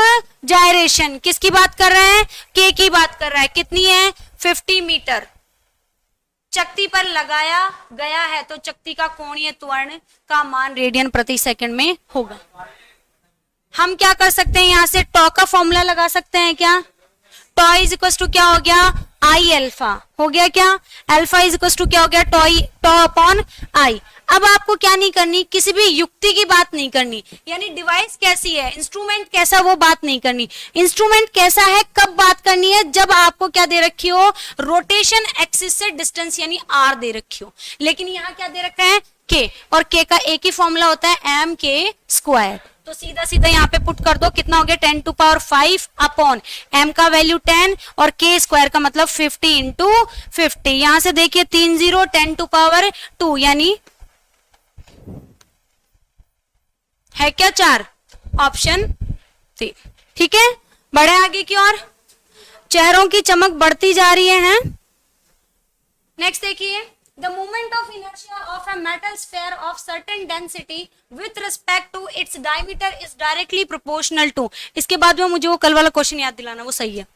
gyration. किसकी बात कर रहे हैं? के की बात कर रहा है। कितनी है? 50 मीटर। चक्ति पर लगाया गया है तो चक्ति का कोणीय त्वरण का मान रेडियन प्रति सेकंड में होगा। हम क्या कर सकते हैं? यहां से टॉ का फॉर्मूला लगा सकते हैं क्या? टॉ इज इक्वल टू क्या हो गया? आई अल्फा। हो गया क्या? अल्फा इज इक्वल टू क्या हो गया? टॉ अपॉन आई। अब आपको क्या नहीं करनी? किसी भी युक्ति की बात नहीं करनी, यानी डिवाइस कैसी है, इंस्ट्रूमेंट कैसा, वो बात नहीं करनी। इंस्ट्रूमेंट कैसा है कब बात करनी है? जब आपको क्या दे रखी हो? रोटेशन एक्सिस से डिस्टेंस यानी आर दे रखी हो। लेकिन यहाँ क्या दे रखा है? के, और के का एक ही फॉर्मूला होता है एम के स्क्वायर। तो सीधा सीधा यहाँ पे पुट कर दो। कितना हो गया? 10⁵ अपॉन एम का वैल्यू 10 और के स्क्वायर का मतलब 50 इंटू 50। यहां से देखिए 3 0 10⁵2 यानी है क्या? 4। Option C. ठीक है, बढ़े आगे की ओर। चेहरों की चमक बढ़ती जा रही है। नेक्स्ट देखिए, the moment of inertia of a metal sphere of certain density with respect to its diameter is directly proportional to। इसके बाद में मुझे वो कल वाला क्वेश्चन याद दिलाना, वो सही है।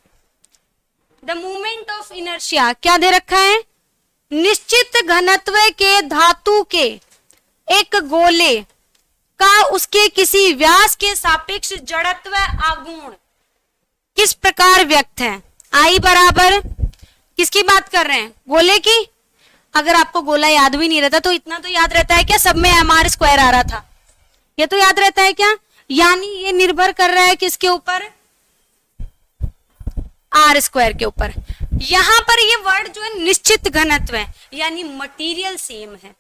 the moment of inertia क्या दे रखा है? निश्चित घनत्व के धातु के एक गोले का उसके किसी व्यास के सापेक्ष जड़त्व आघूर्ण किस प्रकार व्यक्त है? आई बराबर किसकी बात कर रहे हैं? गोले की। अगर आपको गोला याद भी नहीं रहता तो इतना तो याद रहता है क्या? सब में एम आर स्क्वायर आ रहा था, ये तो याद रहता है क्या? यानी ये निर्भर कर रहा है किसके ऊपर? आर स्क्वायर के ऊपर। यहां पर ये वर्ड जो है निश्चित घनत्व है, यानी मटेरियल सेम है।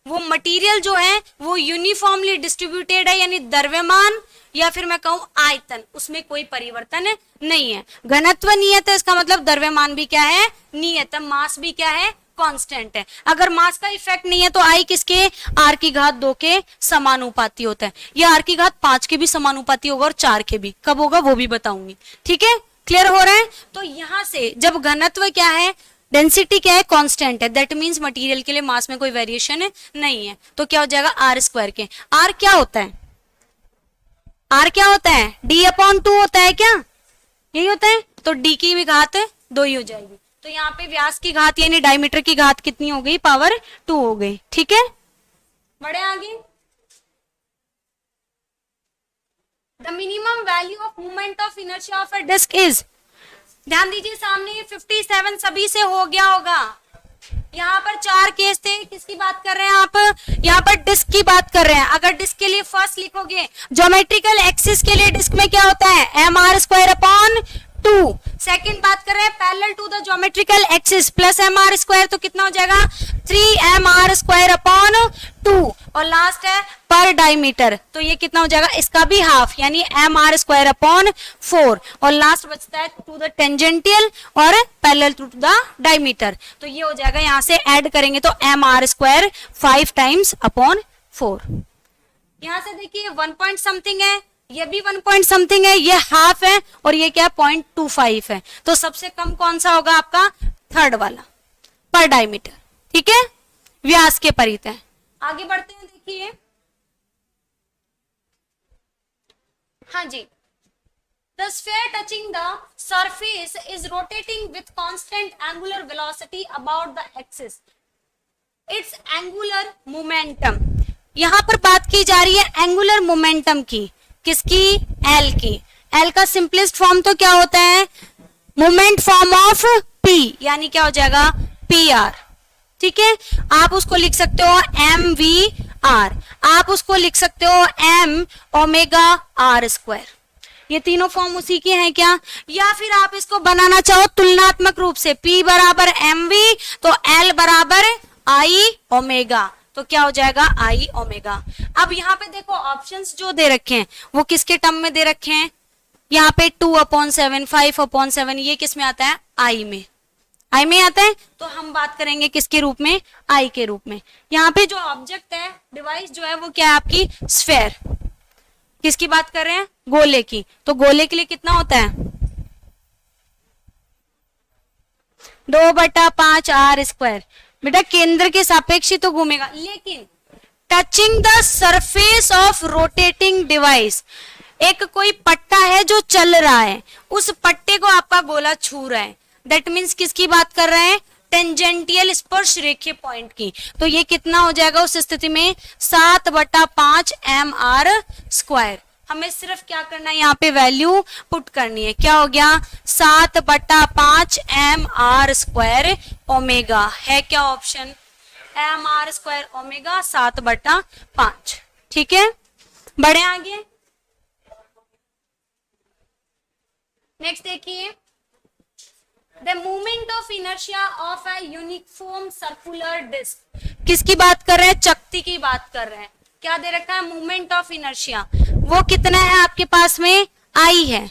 वो मटेरियल जो है वो यूनिफॉर्मली डिस्ट्रीब्यूटेड है, यानी द्रव्यमान या फिर मैं कहूं आयतन, उसमें कोई परिवर्तन नहीं है। घनत्व नियत है, इसका मतलब द्रव्यमान भी क्या है, नियत है। मास भी क्या है, कांस्टेंट है। अगर मास का इफेक्ट नहीं है तो आई किसके, आर की घात 2 के समानुपाती होता है। ये आर की घात 5 के भी समानुपाती होगा और 4 के भी। कब होगा वो भी बताऊंगी, ठीक है, क्लियर हो रहा है। तो यहां से जब घनत्व क्या है, डेंसिटी क्या है, कांस्टेंट है, दैट मींस मटेरियल के लिए मास में कोई वेरिएशन नहीं है, तो क्या हो जाएगा आर स्क्वायर के। आर क्या होता है, आर क्या होता है, d/2 होता है, क्या यही होता है। तो d की भी घात 2 ही हो जाएगी। तो यहाँ पे व्यास की घात यानी डायमीटर की घात कितनी हो गई, पावर 2 हो गई, ठीक है। बढ़े आगे। The minimum value of moment of inertia of a disc is, ध्यान दीजिए सामने 57 सभी से हो गया होगा। यहाँ पर 4 केस थे, किसकी बात कर रहे हैं आप, यहाँ पर डिस्क की बात कर रहे हैं। अगर डिस्क के लिए फर्स्ट लिखोगे, ज्योमेट्रिकल एक्सिस के लिए डिस्क में क्या होता है, mr²/2। सेकंड बात कर रहे हैं parallel to the geometrical axis plus mr², तो कितना हो जाएगा 3mr²/2। और लास्ट है पर डायमीटर, तो ये कितना हो जाएगा, इसका भी हाफ यानी mr²/4। और लास्ट बचता है टू द टेंजेंटियल और पैरेलल टू द डायमीटर, तो ये हो जाएगा, यहां से ऐड करेंगे तो mr² 5 टाइम्स अपॉन 4। यहां से देखिए 1 पॉइंट समथिंग है, ये भी 1 पॉइंट समथिंग है, ये हाफ है और ये क्या 0.25 है। तो सबसे कम कौन सा होगा आपका, थर्ड वाला पर डायमीटर, ठीक है, व्यास के परित है। आगे बढ़ते हैं, देखिए हाँ जी। The sphere touching the surface is rotating with constant angular velocity about the axis. Its angular momentum, यहां पर बात की जा रही है एंगुलर मोमेंटम की, किसकी, एल की। एल का सिंपलेस्ट फॉर्म तो क्या होता है, मोमेंट फॉर्म ऑफ पी, यानी क्या हो जाएगा पी आर, ठीक है। आप उसको लिख सकते हो mv/r, आप उसको लिख सकते हो m⍵r²। ये तीनों फॉर्म उसी के हैं क्या, या फिर आप इसको बनाना चाहो तुलनात्मक रूप से, P बराबर mv तो L बराबर I⍵, तो क्या हो जाएगा I⍵। अब यहाँ पे देखो ऑप्शंस जो दे रखे हैं वो किसके टर्म में दे रखे हैं, यहाँ पे 2/7, 5/7, ये किस में आता है, I में, I में आता है। तो हम बात करेंगे किसके रूप में, I के रूप में। यहाँ पे जो ऑब्जेक्ट है, डिवाइस जो है वो क्या है आपकी स्फेयर, किसकी बात कर रहे हैं, गोले की। तो गोले के लिए कितना होता है 2/5r²। बेटा केंद्र के सापेक्ष तो घूमेगा, लेकिन touching the surface of rotating device, एक कोई पट्टा है जो चल रहा है, उस पट्टे को आपका गोला छू रहा है, दैट मीन्स किसकी बात कर रहे हैं, टेंजेंटियल स्पर्श रेखीय पॉइंट की। तो ये कितना हो जाएगा उस स्थिति में 7/5mr²। हमें सिर्फ क्या करना है, यहाँ पे वैल्यू पुट करनी है, क्या हो गया 7/5mr² ओमेगा है, क्या ऑप्शन mr² ओमेगा 7/5, ठीक है। बढ़े आगे, नेक्स्ट देखिए, the movement of inertia of a uniform circular disc, किसकी बात कर रहे हैं, चकती की बात कर रहे हैं। क्या दे रखा है, मूवमेंट ऑफ इनर्शिया, वो कितना है आपके पास में, I है।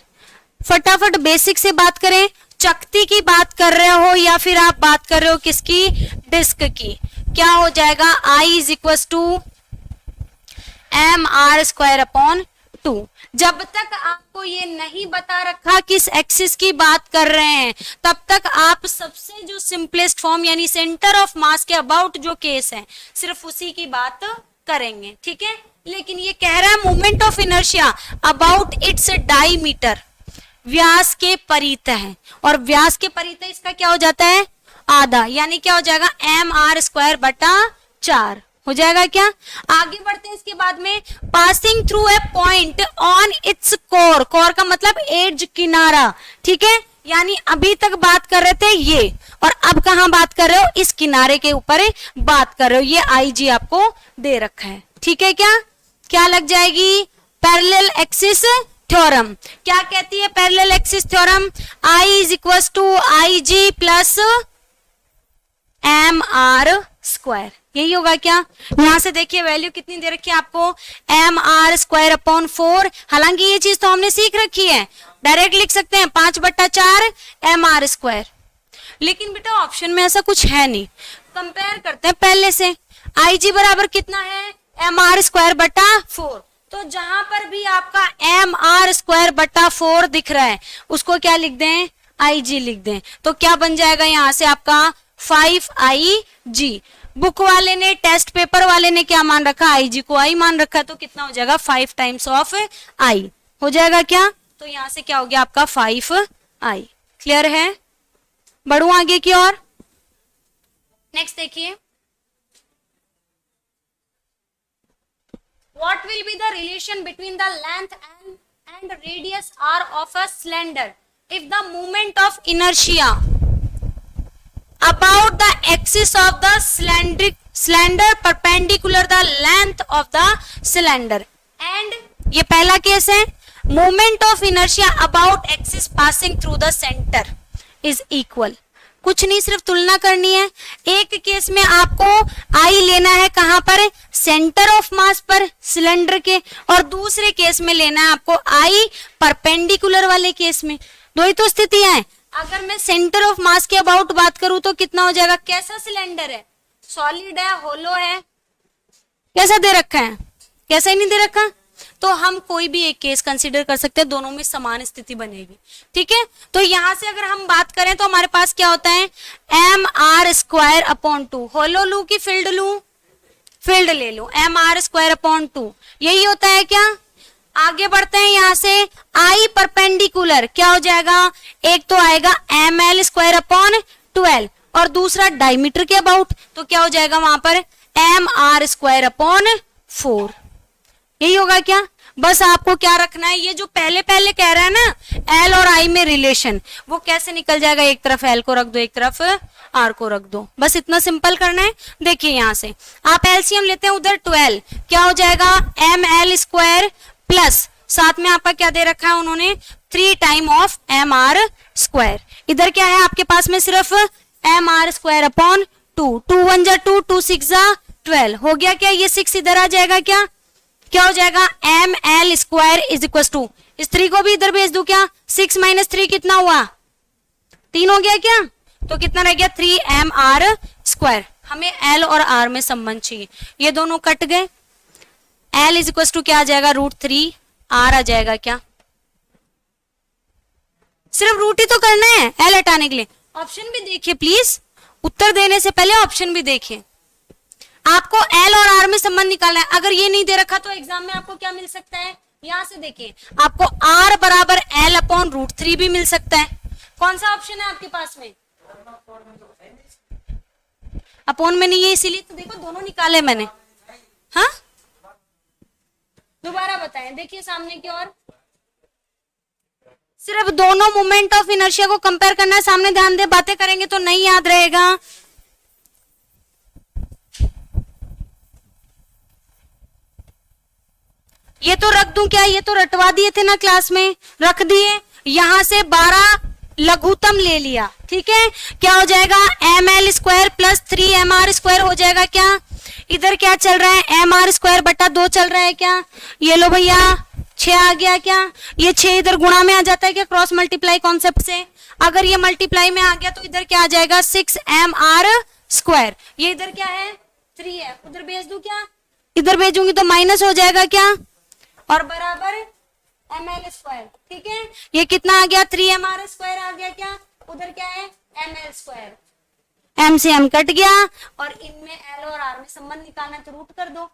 फटाफट बेसिक से बात करें, चकती की बात कर रहे हो या फिर आप बात कर रहे हो किसकी, डिस्क की, क्या हो जाएगा I = mr²/2। जब तक आपको ये नहीं बता रखा किस एक्सिस की बात कर रहे हैं, तब तक आप सबसे जो सिंपलेस्ट फॉर्म यानी सेंटर ऑफ मास के अबाउट जो केस है सिर्फ उसी की बात करेंगे, ठीक है। लेकिन ये कह रहा है movement of inertia about its diameter, व्यास के परित है, और व्यास के परित इसका क्या हो जाता है आधा, यानी क्या हो जाएगा mr²/4 हो जाएगा क्या। आगे बढ़ते हैं, इसके बाद में passing through a point on its core, core का मतलब एज, किनारा, ठीक है। यानी अभी तक बात कर रहे थे ये, और अब कहां बात कर रहे हो, इस किनारे के ऊपर बात कर रहे हो। ये IG आपको दे रखा है, ठीक है। क्या लग जाएगी, पैरेलल एक्सिस थ्योरम। क्या कहती है parallel axis theorem, I = IG + mr², यही होगा क्या? यहां से देखिए वैल्यू कितनी दे रखी है आपको, mr²/4। हालांकि ये चीज तो हमने सीख रखी है, डायरेक्ट लिख सकते हैं 5/4 mr²। लेकिन बेटा ऑप्शन में ऐसा कुछ है नहीं, कंपेयर करते हैं पहले से। IG बराबर कितना है, mr²/4। तो जहां पर भी आपका mr²/4 दिख रहा है उसको क्या लिख दें, IG लिख दें। तो क्या बन जाएगा यहां से आपका 5IG। बुक वाले ने, टेस्ट पेपर वाले ने क्या मान रखा, IG को I मान रखा, तो कितना हो जाएगा 5 टाइम्स ऑफ I हो जाएगा क्या? तो यहां से क्या हो गया आपका 5I। क्लियर है? बढ़ू आगे की ओर। नेक्स्ट देखिए, what will be the relation between the length and radius r of a cylinder if the moment of inertia about the axis of the cylinder perpendicular the length of the cylinder and ये पहला case है, moment of inertia about axis passing through the center is equal। कुछ नहीं, सिर्फ तुलना करनी है। एक केस में आपको आई लेना है कहां पर, सेंटर ऑफ मास पर सिलेंडर के, और दूसरे केस में लेना है आपको आई परपेंडिकुलर वाले केस में। दो ही तो स्थितियां हैं। अगर मैं सेंटर ऑफ मास के अबाउट बात करूं तो कितना हो जाएगा, कैसा सिलेंडर है, सॉलिड है, होलो है, कैसा दे रखा है, कैसा ही नहीं दे रखा। तो हम कोई भी एक केस कंसीडर कर सकते हैं, दोनों में समान स्थिति बनेगी। ठीक है, तो यहां से अगर हम बात करें तो हमारे पास क्या होता है, mr²/2। होलो लू की फील्ड लू, फील्ड ले लो, mr²/2 यही होता है क्या। आगे बढ़ते हैं यहां से, आई परपेंडिकुलर क्या हो जाएगा, एक तो आएगा ml²/12 और दूसरा डायमीटर के अबाउट, तो क्या हो जाएगा वहां पर mr²/4। यही होगा क्या। बस आपको क्या रखना है, ये जो पहले पहले कह रहा है ना L और I में रिलेशन, वो कैसे निकल जाएगा, एक तरफ L को रख दो, एक तरफ R को रख दो, बस इतना सिंपल करना है। देखिए यहां से आप एलसीएम लेते हैं, उधर 12 क्या हो जाएगा ml² प्लस साथ में आपका क्या दे रखा है उन्होंने 3 टाइम ऑफ mr²। इधर क्या है आपके पास में, सिर्फ mr²/2। 2 1 जा 2, 2 6 जा 12 हो गया क्या, ये 6 इधर आ जाएगा क्या, क्या हो जाएगा ml² इज इक्वल टू, इस 3 को भी इधर भेज दू क्या, 6 - 3 कितना हुआ, 3 हो गया क्या, तो कितना रह गया 3mr²। हमें L और R में संबंध चाहिए, ये दोनों कट गए, L इज इक्वल टू क्या आ जाएगा √3, R आ जाएगा क्या, सिर्फ रूट ही तो करना है L हटाने के लिए। ऑप्शन भी देखिए प्लीज, उत्तर देने से पहले ऑप्शन भी देखिए। आपको L और R में संबंध निकालना है। अगर ये नहीं दे रखा तो एग्जाम में आपको क्या मिल सकता है, यहां से देखिए आपको R बराबर L/√3 भी मिल सकता है। कौन सा ऑप्शन है आपके पास में, अपॉन में नहीं है, इसीलिए तो देखो दोनों निकाले मैंने। हाँ दोबारा बताएं, देखिए सामने की ओर, सिर्फ दोनों मोमेंट ऑफ इनर्शिया को कंपेयर करना है। सामने ध्यान दे, बातें करेंगे तो नहीं याद रहेगा। ये तो रख दूं क्या, ये तो रटवा दिए थे ना क्लास में, रख दिए। यहां से 12 लघुत्तम ले लिया, ठीक है, क्या हो जाएगा ml² प्लस 3mr² हो जाएगा क्या। इधर क्या चल रहा है, mr²/2 चल रहा है क्या, ये लो भैया 6 आ गया क्या, ये 6 इधर गुणा में आ जाता है क्या, क्रॉस मल्टीप्लाई कॉन्सेप्ट से। अगर ये मल्टीप्लाई में आ गया तो इधर क्या आ जाएगा 6mr², ये इधर क्या है 3 है, उधर भेज दूं क्या, इधर भेजूंगी तो माइनस हो जाएगा क्या, और बराबर ml²। ठीक है, ये कितना आ गया 3mr² आ गया क्या, उधर क्या है ml²। m से m कट गया, और इनमें L और R में संबंध निकालना है तो रूट कर दो।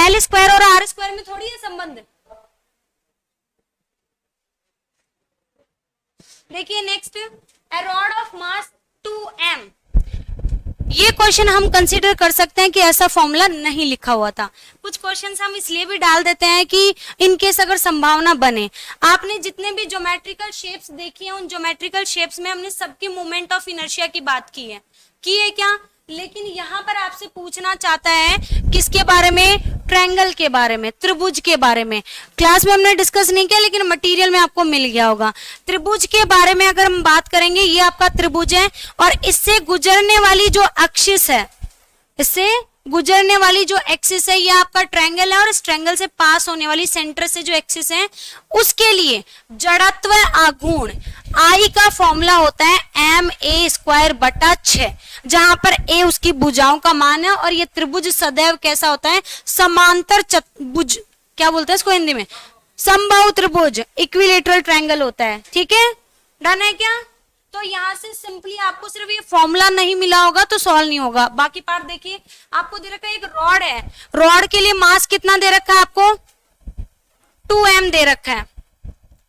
L² और R² में थोड़ी है संबंध। देखिए next, a rod of mass 2m। ये क्वेश्चन हम कंसीडर कर सकते हैं कि ऐसा फॉर्मूला नहीं लिखा हुआ था। कुछ क्वेश्चंस हम इसलिए भी डाल देते हैं कि इनकेस अगर संभावना बने। आपने जितने भी ज्योमेट्रिकल शेप्स देखी हैं, उन ज्योमेट्रिकल शेप्स में हमने सबकी मोमेंट ऑफ इनर्शिया की बात की है क्या, लेकिन यहाँ पर आपसे पूछना चाहता है किसके बारे में, ट्रायंगल के बारे में, त्रिभुज के बारे में। क्लास में हमने डिस्कस नहीं किया लेकिन मटेरियल में आपको मिल गया होगा। त्रिभुज के बारे में अगर हम बात करेंगे, ये आपका त्रिभुज है और इससे गुजरने वाली जो अक्षिस है, इससे गुजरने वाली जो एक्सिस है ये आपका ट्रायंगल है और इस ट्रायंगल से पास होने वाली सेंटर से जो एक्सिस है उसके लिए जड़त्व आघूर्ण आई का फॉर्मूला होता है एम ए स्क्वायर बटा 6, जहां पर ए उसकी भुजाओं का मान है और ये त्रिभुज सदैव कैसा होता है, समांतर चतुर्भुज, क्या बोलते हैं इसको हिंदी में, समबाहु त्रिभुज, इक्विलेटरल ट्रायंगल होता है। ठीक है, डन है क्या? तो यहां से सिंपली आपको सिर्फ ये फॉर्मूला नहीं मिला होगा तो सॉल्व नहीं होगा। बाकी पार्ट देखिए, आपको दे रखा है एक रॉड है, रॉड के लिए मास कितना दे रखा है आपको, 2m दे रखा है।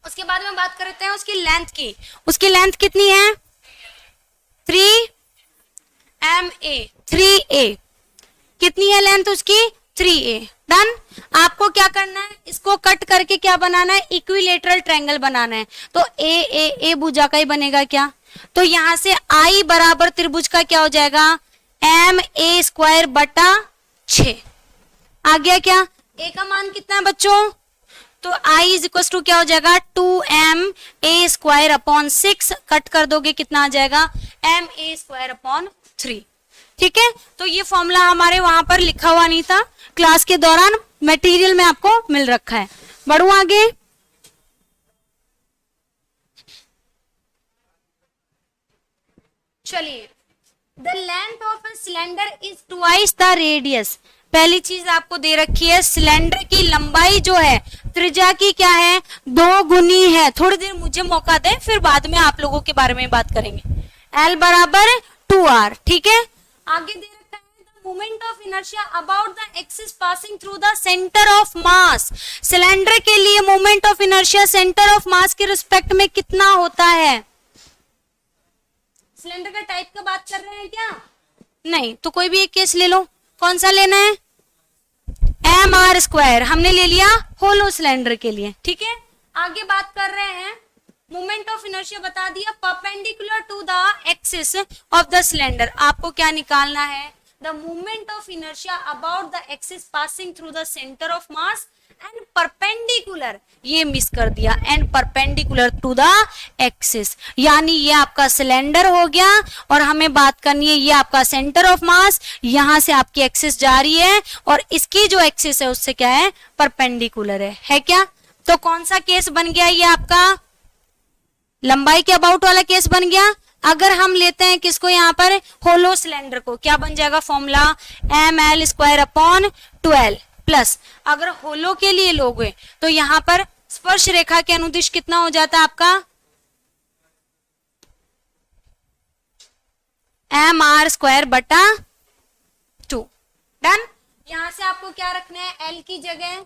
उसके बाद में बात करते हैं उसकी लेंथ की, उसकी लेंथ कितनी है 3a, कितनी है लेंथ उसकी 3a। डन। आपको क्या करना है, इसको कट करके क्या बनाना है, इक्विलेटरल ट्रायंगल बनाना है। तो ए भुजा का ही बनेगा क्या, तो यहां से आई बराबर त्रिभुज का क्या हो जाएगा, एम ए स्क्वायर बटा 6 आ गया क्या। ए का मान कितना है बच्चों, तो आई इज इक्वल टू क्या हो जाएगा 2m a square upon 6, cut कर दोगे कितना आ जाएगा m a स्क्वायर अपॉन 3। ठीक है, तो ये फॉर्मूला हमारे वहां पर लिखा हुआ नहीं था, क्लास के दौरान मटेरियल में आपको मिल रखा है। बढ़ू आगे, चलिए, the length of a cylinder is twice the radius. पहली चीज आपको दे रखी है, सिलेंडर की लंबाई जो है त्रिज्या की क्या है, 2 गुनी है। थोड़ी देर मुझे मौका दें, फिर बाद में आप लोगों के बारे में बात करेंगे। L बराबर 2r। ठीक है, आगे दे रखा है the moment of inertia about the axis passing through the centre of mass. Cylinder के लिए moment of inertia centre of मास के रिस्पेक्ट में कितना होता है। सिलेंडर का टाइप का बात कर रहे हैं क्या, नहीं, तो कोई भी एक केस ले लो, कौन सा लेना है, एम आर स्क्वायर, हमने ले लिया होलो सिलेंडर के लिए। ठीक है, आगे बात कर रहे हैं मोमेंट ऑफ इनर्शिया बता दिया perpendicular to the axis of the cylinder. आपको क्या निकालना है, the moment of inertia about the axis passing through the centre of mass and perpendicular, ये मिस कर दिया, and perpendicular to the axis, यानी ये आपका सिलेंडर हो गया और हमें बात करनी है ये आपका सेंटर ऑफ मास, यहां से आपकी एक्सिस जा रही है और इसकी जो एक्सिस है उससे क्या है, परपेंडिकुलर है क्या। तो कौन सा केस बन गया, ये आपका लंबाई के अबाउट वाला केस बन गया। अगर हम लेते हैं किसको यहाँ पर, होलो सिलेंडर को, क्या बन जाएगा formula, M L square upon 12 plus, अगर होलो के लिए लोगे तो यहां पर स्पर्श रेखा के अनुदिश कितना हो जाता है आपका, एम आर स्क्वायर बटा 2। डन। यहां से आपको क्या रखना है, एल की जगह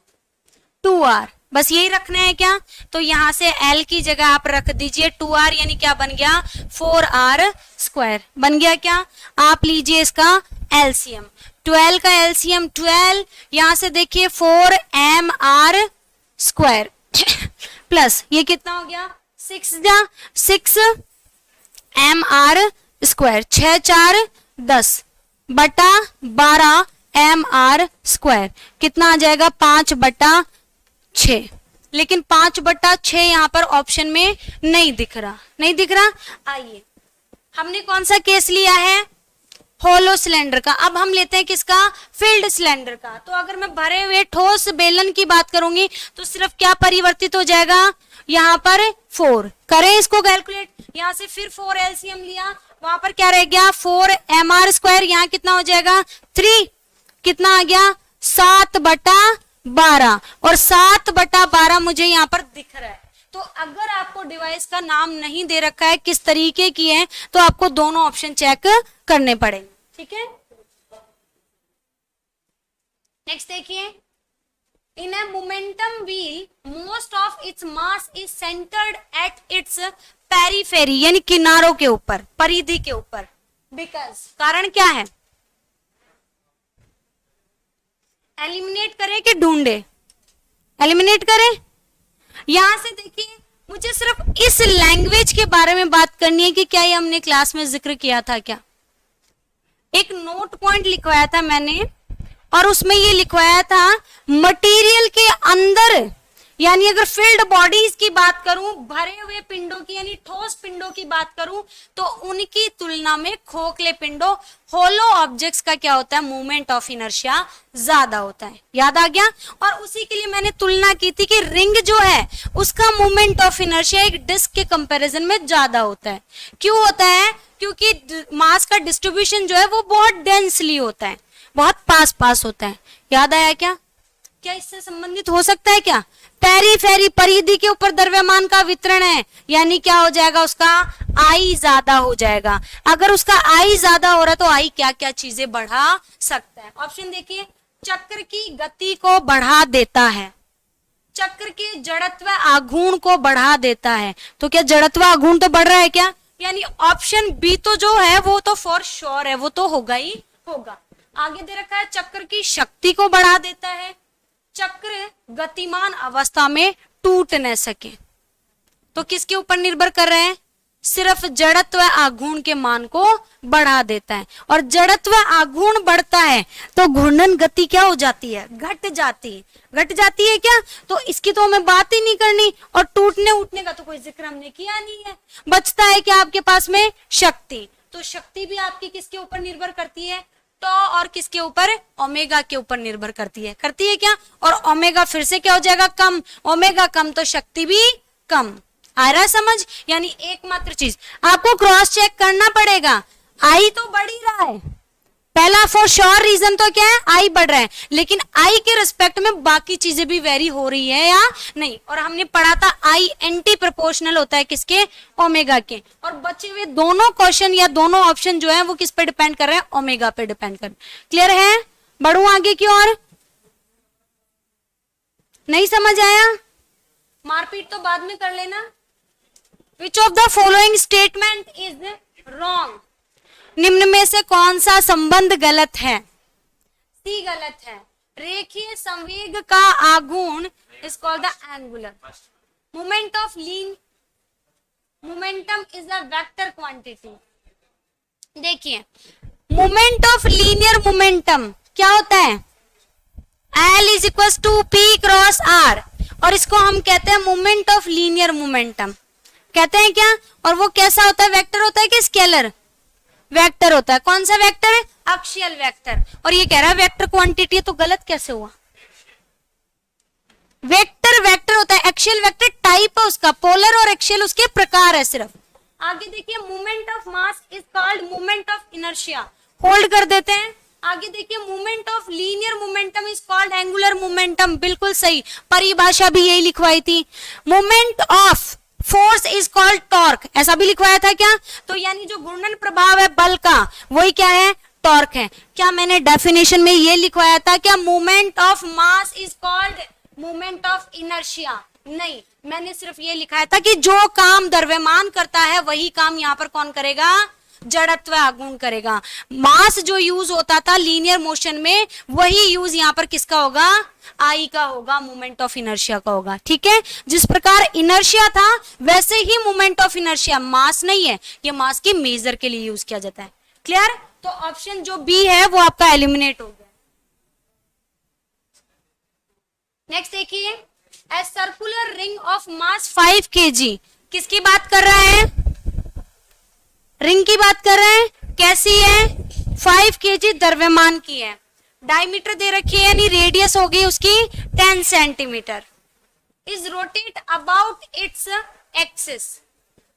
2r, बस यही रखना है क्या, तो यहां से l की जगह आप रख दीजिए 2r, यानी क्या बन गया 4r स्क्वायर बन गया क्या। आप लीजिए इसका एलसीएम, 12 का एलसीएम 12, यहां से देखिए 4mr स्क्वायर प्लस ये कितना हो गया 6mr स्क्वायर, 6 4 10 बटा 12 mr स्क्वायर, कितना आ जाएगा 5 बटा 6। लेकिन 5 बटा 6 यहाँ पर ऑप्शन में नहीं दिख रहा, आइए हमने कौन सा केस लिया है, होलो सिलेंडर का। अब हम लेते हैं किसका, फिल्ड सिलेंडर का। तो अगर मैं भरे हुए ठोस बेलन की बात करूंगी तो सिर्फ क्या परिवर्तित हो जाएगा, यहाँ पर 4, करें इसको कैलकुलेट, यहाँ से फिर 4 एलसीएम लिया, वहां पर क्या रह गया 4 mr स्क्वायर, यहाँ कितना हो जाएगा 3, कितना आ गया 7 बटा 12, और 7 बटा 12 मुझे यहाँ पर दिख रहा है। तो अगर आपको डिवाइस का नाम नहीं दे रखा है किस तरीके की है, तो आपको दोनों ऑप्शन चेक करने पड़ेंगे। ठीक है, नेक्स्ट देखिए, in a momentum wheel most of its mass is centred at its periphery, यानी किनारों के ऊपर, परिधि के ऊपर। बिकॉज, कारण क्या है, एलिमिनेट करें कि ढूंढे, एलिमिनेट करें। यहां से देखिए, मुझे सिर्फ इस लैंग्वेज के बारे में बात करनी है कि क्या ये हमने क्लास में जिक्र किया था क्या। एक नोट पॉइंट लिखवाया था मैंने और उसमें ये लिखवाया था मटेरियल के अंदर यानी अगर फिल्ड बॉडीज की बात करूं, भरे हुए पिंडों की यानी ठोस पिंडों की बात करूं, तो उनकी तुलना में खोखले पिंडों, होलो ऑब्जेक्ट्स का क्या होता है, मूवमेंट ऑफ इनर्शिया ज्यादा होता है। याद आ गया। और उसी के लिए मैंने तुलना की थी कि रिंग जो है उसका मूवमेंट ऑफ इनर्शिया एक डिस्क के कंपैरिजन में ज्यादा होता है। क्यों होता है? क्योंकि मास का डिस्ट्रीब्यूशन जो है वो बहुत डेंसली होता है, बहुत पास पास होता है। याद आया क्या? क्या इससे संबंधित हो सकता है क्या? पेरीफेरी, परिधि के ऊपर द्रव्यमान का वितरण है, यानी क्या हो जाएगा, उसका आई ज्यादा हो जाएगा। अगर उसका आई ज्यादा हो रहा है तो आई क्या क्या चीजें बढ़ा सकता है? ऑप्शन देखिए, चक्र की गति को बढ़ा देता है, चक्र के जड़त्व आघूर्ण को बढ़ा देता है। तो क्या जड़त्व आघूर्ण तो बढ़ रहा है क्या? यानी ऑप्शन बी तो जो है वो तो फॉर श्योर है, वो तो होगा ही होगा। आगे दे रखा है चक्र की शक्ति को बढ़ा देता है, चक्र गतिमान अवस्था में टूट न सके। तो किसके ऊपर निर्भर कर रहे हैं? सिर्फ जड़त्व आघूर्ण के मान को बढ़ा देता है। और जड़त्व आघूर्ण बढ़ता है तो घूर्णन गति क्या हो जाती है? घट जाती है। घट जाती है क्या? तो इसकी तो हमें बात ही नहीं करनी, और टूटने उठने का तो कोई जिक्र हमने किया नहीं है। बचता है क्या आपके पास में? शक्ति। तो शक्ति भी आपकी किसके ऊपर निर्भर करती है? तो और किसके ऊपर? ओमेगा के ऊपर निर्भर करती है। करती है क्या? और ओमेगा फिर से क्या हो जाएगा? कम। ओमेगा कम तो शक्ति भी कम। आ रहा समझ? यानी एकमात्र चीज आपको क्रॉस चेक करना पड़ेगा, आई तो बढ़ ही रहा है। पहला फॉर श्योर रीजन तो क्या है? आई बढ़ रहा है, लेकिन आई के रिस्पेक्ट में बाकी चीजें भी वेरी हो रही है या नहीं। और हमने पढ़ा था आई एंटी प्रोपोर्शनल होता है किसके? ओमेगा के। और बचे हुए दोनों क्वेश्चन या दोनों ऑप्शन जो है वो किस पे डिपेंड कर रहे हैं? ओमेगा पे डिपेंड कर रहे हैं। क्लियर है? बढ़ू आगे की ओर? नहीं समझ आया? मारपीट तो बाद में कर लेना। Which of the following statement is wrong? निम्न में से कौन सा संबंध गलत है? सी गलत है। रेखीय संवेग का आघूर्ण is called the angular moment of lean momentum is a vector quantity. देखिए, मोमेंट ऑफ लीनियर मोमेंटम क्या होता है? L is equal to P cross R, और इसको हम कहते हैं मोमेंट ऑफ लीनियर मोमेंटम कहते हैं क्या? और वो कैसा होता है? वेक्टर होता है कि स्केलर? वेक्टर होता है। कौन सा वेक्टर? अक्षीय वेक्टर। और ये कह रहा है वेक्टर क्वांटिटी है, तो गलत कैसे हुआ? वेक्टर वेक्टर होता है, अक्षीय वेक्टर टाइप है उसका, पोलर और अक्षीय उसके प्रकार है सिर्फ। आगे देखिए, movement of mass is called movement of inertia. Hold कर देते हैं। आगे देखिए, movement of linear momentum is called angular momentum. बिल्कुल सही, परिभाषा भी यही लिखवाई थी। Movement of force is called torque, ऐसा भी लिखवाया था क्या? तो यानी जो घूर्णन प्रभाव है बल का, वही क्या है? टॉर्क है। क्या मैंने डेफिनेशन में ये लिखवाया था क्या movement of mass is called movement of inertia? नहीं, मैंने सिर्फ ये लिखाया था कि जो काम द्रव्यमान करता है वही काम यहाँ पर कौन करेगा? जड़त्व आघूर्ण करेगा। मास जो यूज होता था लीनियर मोशन में, वही यूज यहाँ पर किसका होगा? आई का होगा, मोमेंट ऑफ इनर्शिया का होगा। ठीक है, जिस प्रकार इनर्शिया था वैसे ही मोमेंट ऑफ इनर्शिया, मास नहीं है, ये मास की मेजर के लिए यूज किया जाता है। क्लियर? तो ऑप्शन जो बी है वो आपका एलिमिनेट हो गया। नेक्स्ट देखिए, a circular ring of mass 5 kg, किसकी बात कर रहा है? रिंग की बात कर रहे हैं। कैसी है? 5 kg द्रव्यमान की है। डायमीटर दे रखी है, यानी रेडियस हो गई उसकी 10 centimetre. Is rotate about its axis,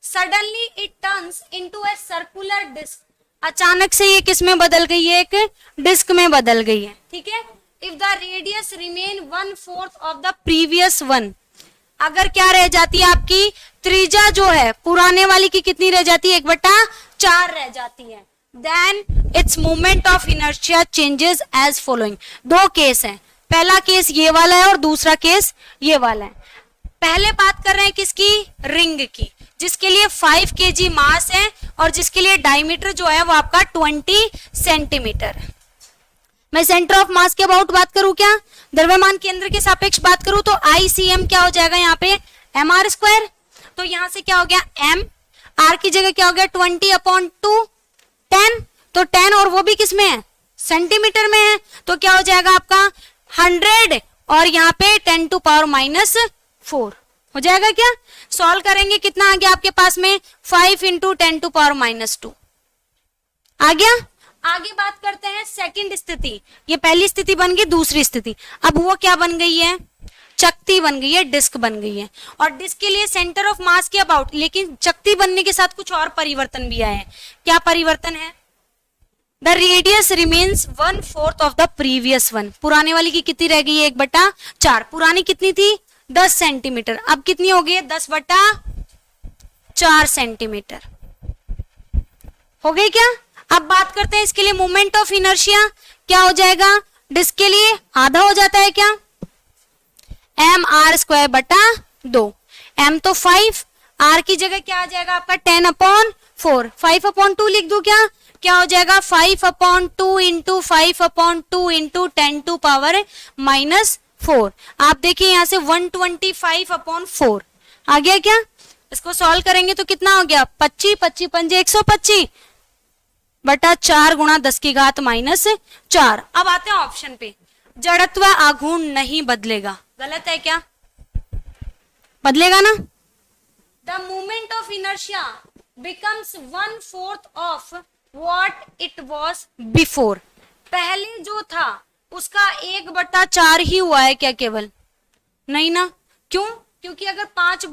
suddenly it turns into a circular disc. अचानक से ये किस में बदल गई है? एक डिस्क में बदल गई है। ठीक है, if the radius remain 1/4 of the previous one, अगर क्या रह जाती है आपकी त्रिज्या जो है पुराने वाली की कितनी रह जाती है? 1/4 रह जाती है। Then its moment of inertia changes as following. दो केस हैं, पहला केस ये वाला है और दूसरा केस ये वाला है। पहले बात कर रहे हैं किसकी? रिंग की, जिसके लिए 5 kg मास है और जिसके लिए डायमीटर जो है वो आपका 20 सेंटीमीटर। मैं सेंटर ऑफ मास के अबाउट बात करूं क्या? द्रव्यमान केंद्र के सापेक्ष बात करूं तो ICM क्या हो जाएगा यहाँ पे? mr²। तो यहां से क्या हो गया? m, r की जगह क्या हो गया? 20/2 10, तो 10 और वो भी किस में है? सेंटीमीटर में है। तो क्या हो जाएगा आपका 100 और यहाँ पे 10⁻⁻⁻⁻⁻ 4 हो जाएगा क्या? सॉल्व करेंगे कितना आ गया आपके पास में 5 इंटू 10⁻²। आ गया। आगे बात करते हैं सेकंड स्थिति। ये पहली स्थिति बन गई, दूसरी स्थिति अब वो क्या बन गई है? चकती बन गई है, डिस्क बन गई है। और डिस्क के लिए सेंटर ऑफ मास के अबाउट, लेकिन चकती बनने के साथ कुछ और परिवर्तन भी आए हैं। क्या परिवर्तन है? The radius remains 1/4 of the previous one. पुराने वाली की कितनी रह गई है? 1/4। पुरानी कितनी थी? 10 सेंटीमीटर, अब कितनी हो गई है? 10/4 सेंटीमीटर हो गई क्या? अब बात करते हैं इसके लिए मोमेंट ऑफ इनर्शिया क्या हो जाएगा? डिस्क के लिए आधा हो जाता है क्या? mr²/2। m तो 5, r की जगह क्या आ जाएगा आपका? 10/4। 5/2 लिख दूं क्या? क्या हो जाएगा? 5/2 इंटू 5/2 इंटू 10⁻⁻4। आप देखिए यहां से 125/4 आ गया क्या? इसको सॉल्व करेंगे तो कितना हो गया? 25, 25 पंजे 125 बटा 4 गुणा 10⁻⁻4। अब आते हैं ऑप्शन पे। जड़त्व आघूर्ण नहीं बदलेगा, गलत है क्या? बदलेगा ना? The movement of inertia becomes 1/4 of what it was before. पहले जो था उसका 1/4 ही हुआ है क्या? केवल नहीं ना। क्यों? क्योंकि अगर 5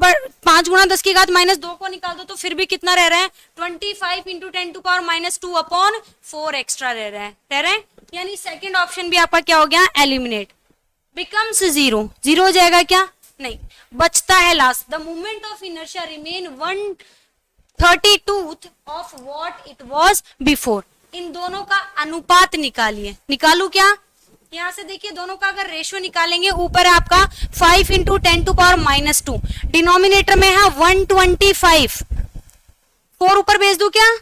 गुणा 10⁻⁻2 को निकाल दो तो फिर भी कितना रह रहा है? 25 इंटू 10⁻²/4 एक्स्ट्रा रह रहा है। यानी सेकंड ऑप्शन भी आपका क्या हो गया? एलिमिनेट। बिकम्स 0 हो जाएगा क्या? नहीं, बचता है last. The movement of inertia remain 1/32 of what it was before. इन दोनों का अनुपात निकालिए। निकालू क्या? यहां से देखिए दोनों का अगर रेशियो निकालेंगे, ऊपर है आपका 5 इंटू 10⁻², डिनोमिनेटर में है 125। 4 ऊपर भेज दू क्या?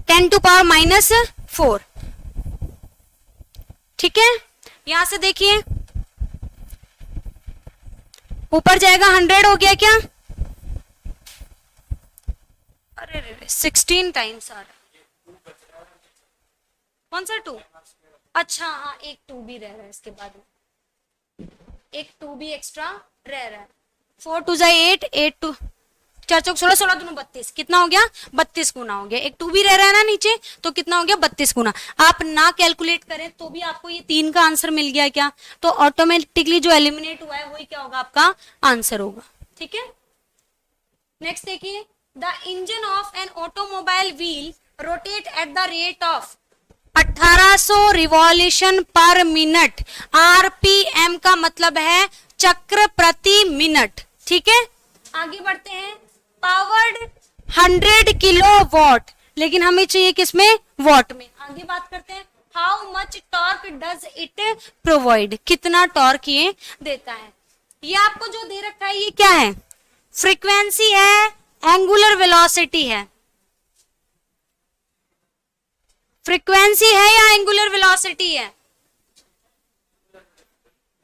10⁻⁻4। ठीक है, यहां से देखिए ऊपर जाएगा 100 हो गया क्या? अरे 16 टाइम्स आ रहा है। कौन सा 2? अच्छा हाँ, एक 2 भी रह रहा है इसके बाद में, एक 2 भी एक्स्ट्रा रह रहा है। 4 2 8, 8 2 4 चौक 16, 16 दूनी 32, कितना हो गया? 32 गुना हो गया। एक 2 भी रह रहा है ना नीचे, तो कितना हो गया? 32 गुना। आप ना कैलकुलेट करें तो भी आपको ये 3 का आंसर मिल गया क्या? तो ऑटोमेटिकली जो एलिमिनेट हुआ है वही क्या होगा? आपका आंसर होगा। ठीक है, नेक्स्ट देखिए। The engine of an automobile wheel rotate at the rate of 1800 revolution पर मिनट। आरपीएम का मतलब है चक्र प्रति मिनट। ठीक है, आगे बढ़ते हैं। पावर्ड 100 किलोवाट, लेकिन हमें चाहिए किसमें? वॉट में। आगे बात करते हैं। How much torque does it provide? कितना टॉर्क ये देता है? ये आपको जो दे रखा है ये क्या है? फ्रीक्वेंसी है, एंगुलर वेलोसिटी है? फ्रीक्वेंसी है या एंगुलर वेलोसिटी है?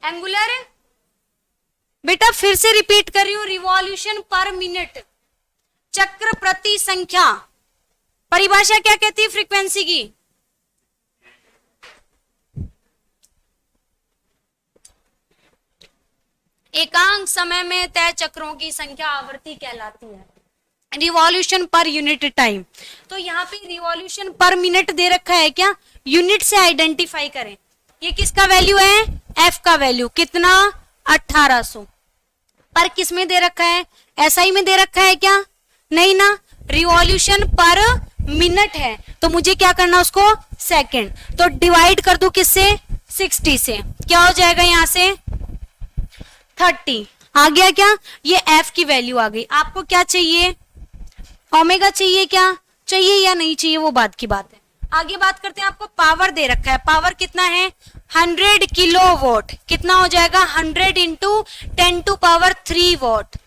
एंगुलर। बेटा फिर से रिपीट कर रही हूं, रिवॉल्यूशन पर मिनट, चक्र प्रति संख्या। परिभाषा क्या कहती है फ्रीक्वेंसी की? एकांक समय में तय चक्रों की संख्या आवृत्ति कहलाती है। रिवॉल्यूशन पर यूनिट टाइम, तो यहाँ पे रिवॉल्यूशन पर मिनट दे रखा है क्या? यूनिट से आइडेंटिफाई करें। ये किसका वैल्यू है? एफ का वैल्यू कितना? 1800। पर किस में दे रखा है? एसआई में दे रखा है क्या? नहीं ना, रिवॉल्यूशन पर मिनट है तो मुझे क्या करना? उसको सेकंड, तो डिवाइड कर दू किससे? 60 से। क्या हो जाएगा यहां से? 30 आ गया क्या? ये एफ की वैल्यू आ गई। आपको क्या चाहिए? ओमेगा चाहिए क्या? चाहिए या नहीं चाहिए वो बात की बात है। आगे बात करते हैं। आपको पावर दे रखा है, पावर कितना है? 100 किलोवाट। कितना हो जाएगा? 100 इंटू 10⁻³ वॉट।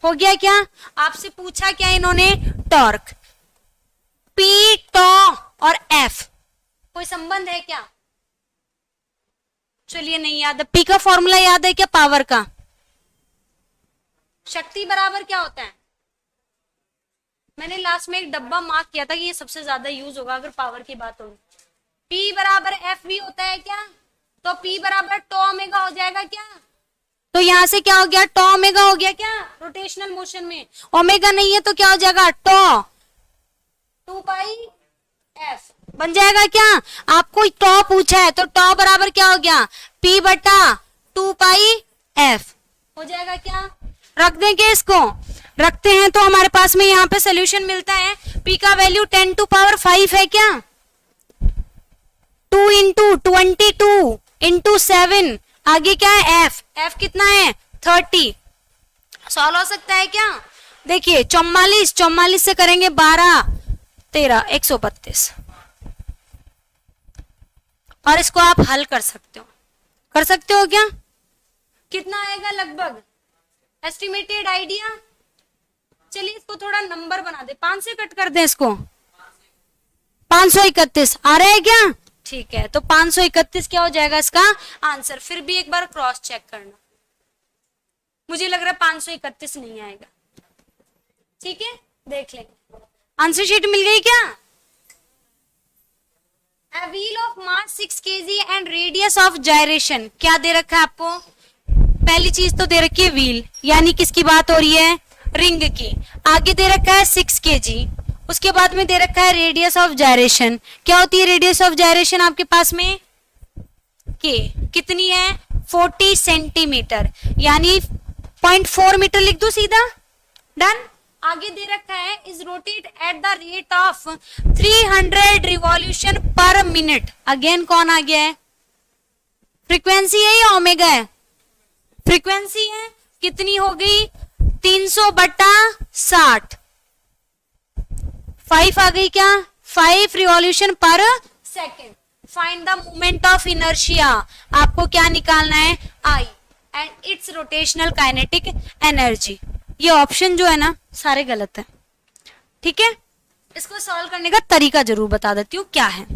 हो गया क्या? आपसे पूछा क्या इन्होंने? टॉर्क। पी, टॉ और एफ कोई संबंध है क्या? चलिए नहीं याद है। पी का फॉर्मूला याद है क्या पावर का? शक्ति बराबर क्या होता है? मैंने लास्ट में एक डब्बा मार्क किया था कि ये सबसे ज्यादा यूज होगा अगर पावर की बात होगी। P बराबर एफ भी होता है क्या? तो P बराबर टो ओमेगा हो जाएगा क्या? तो यहां से क्या हो गया, टॉ ओमेगा हो गया क्या रोटेशनल मोशन में, ओमेगा नहीं है तो क्या हो जाएगा टॉ 2 पाई एफ बन जाएगा क्या। आपको टॉ पूछा है तो टॉ बराबर क्या हो गया p बटा 2 पाई एफ हो जाएगा क्या। रख देंगे इसको, रखते हैं तो हमारे पास में यहाँ पे सोल्यूशन मिलता है। p का वैल्यू 10 टू पावर 5 है क्या, 2 इंटू 22 इंटू 7, आगे क्या है f कितना है 30। सॉल्व हो सकता है क्या, देखिए 44 से करेंगे 12 13 132 और इसको आप हल कर सकते हो क्या, कितना आएगा लगभग एस्टिमेटेड आइडिया। चलिए इसको थोड़ा नंबर बना दे, 5 से कट कर दे इसको, 531 आ रहा है क्या, ठीक है। तो 531 क्या हो जाएगा इसका आंसर। फिर भी एक बार क्रॉस चेक करना, मुझे लग रहा है 531 नहीं आएगा, ठीक है देख लेंगे। आंसर शीट मिल गई क्या। A wheel of mass 6 kg and radius of gyration, क्या दे रखा है आपको, पहली चीज तो दे रखी है व्हील, यानी किसकी बात हो रही है रिंग की। आगे दे रखा है 6 kg, उसके बाद में दे रखा है रेडियस ऑफ जायरेशन। क्या होती है रेडियस ऑफ जायरेशन आपके पास में, के कितनी है 40 सेंटीमीटर, यानी 0.4 मीटर लिख दो सीधा, डन। आगे दे रखा है is rotate at the rate of 300 revolution पर मिनट। अगेन कौन आ गया है, फ्रीक्वेंसी है या ओमेगा है, फ्रीक्वेंसी है, कितनी हो गई 300 बटा 60, 5 आ गई क्या, 5 revolution per second. Find the moment of inertia, आपको क्या निकालना है I and its rotational kinetic energy. ये ऑप्शन जो है ना सारे गलत है, ठीक है। इसको सॉल्व करने का तरीका जरूर बता देती हूँ क्या है।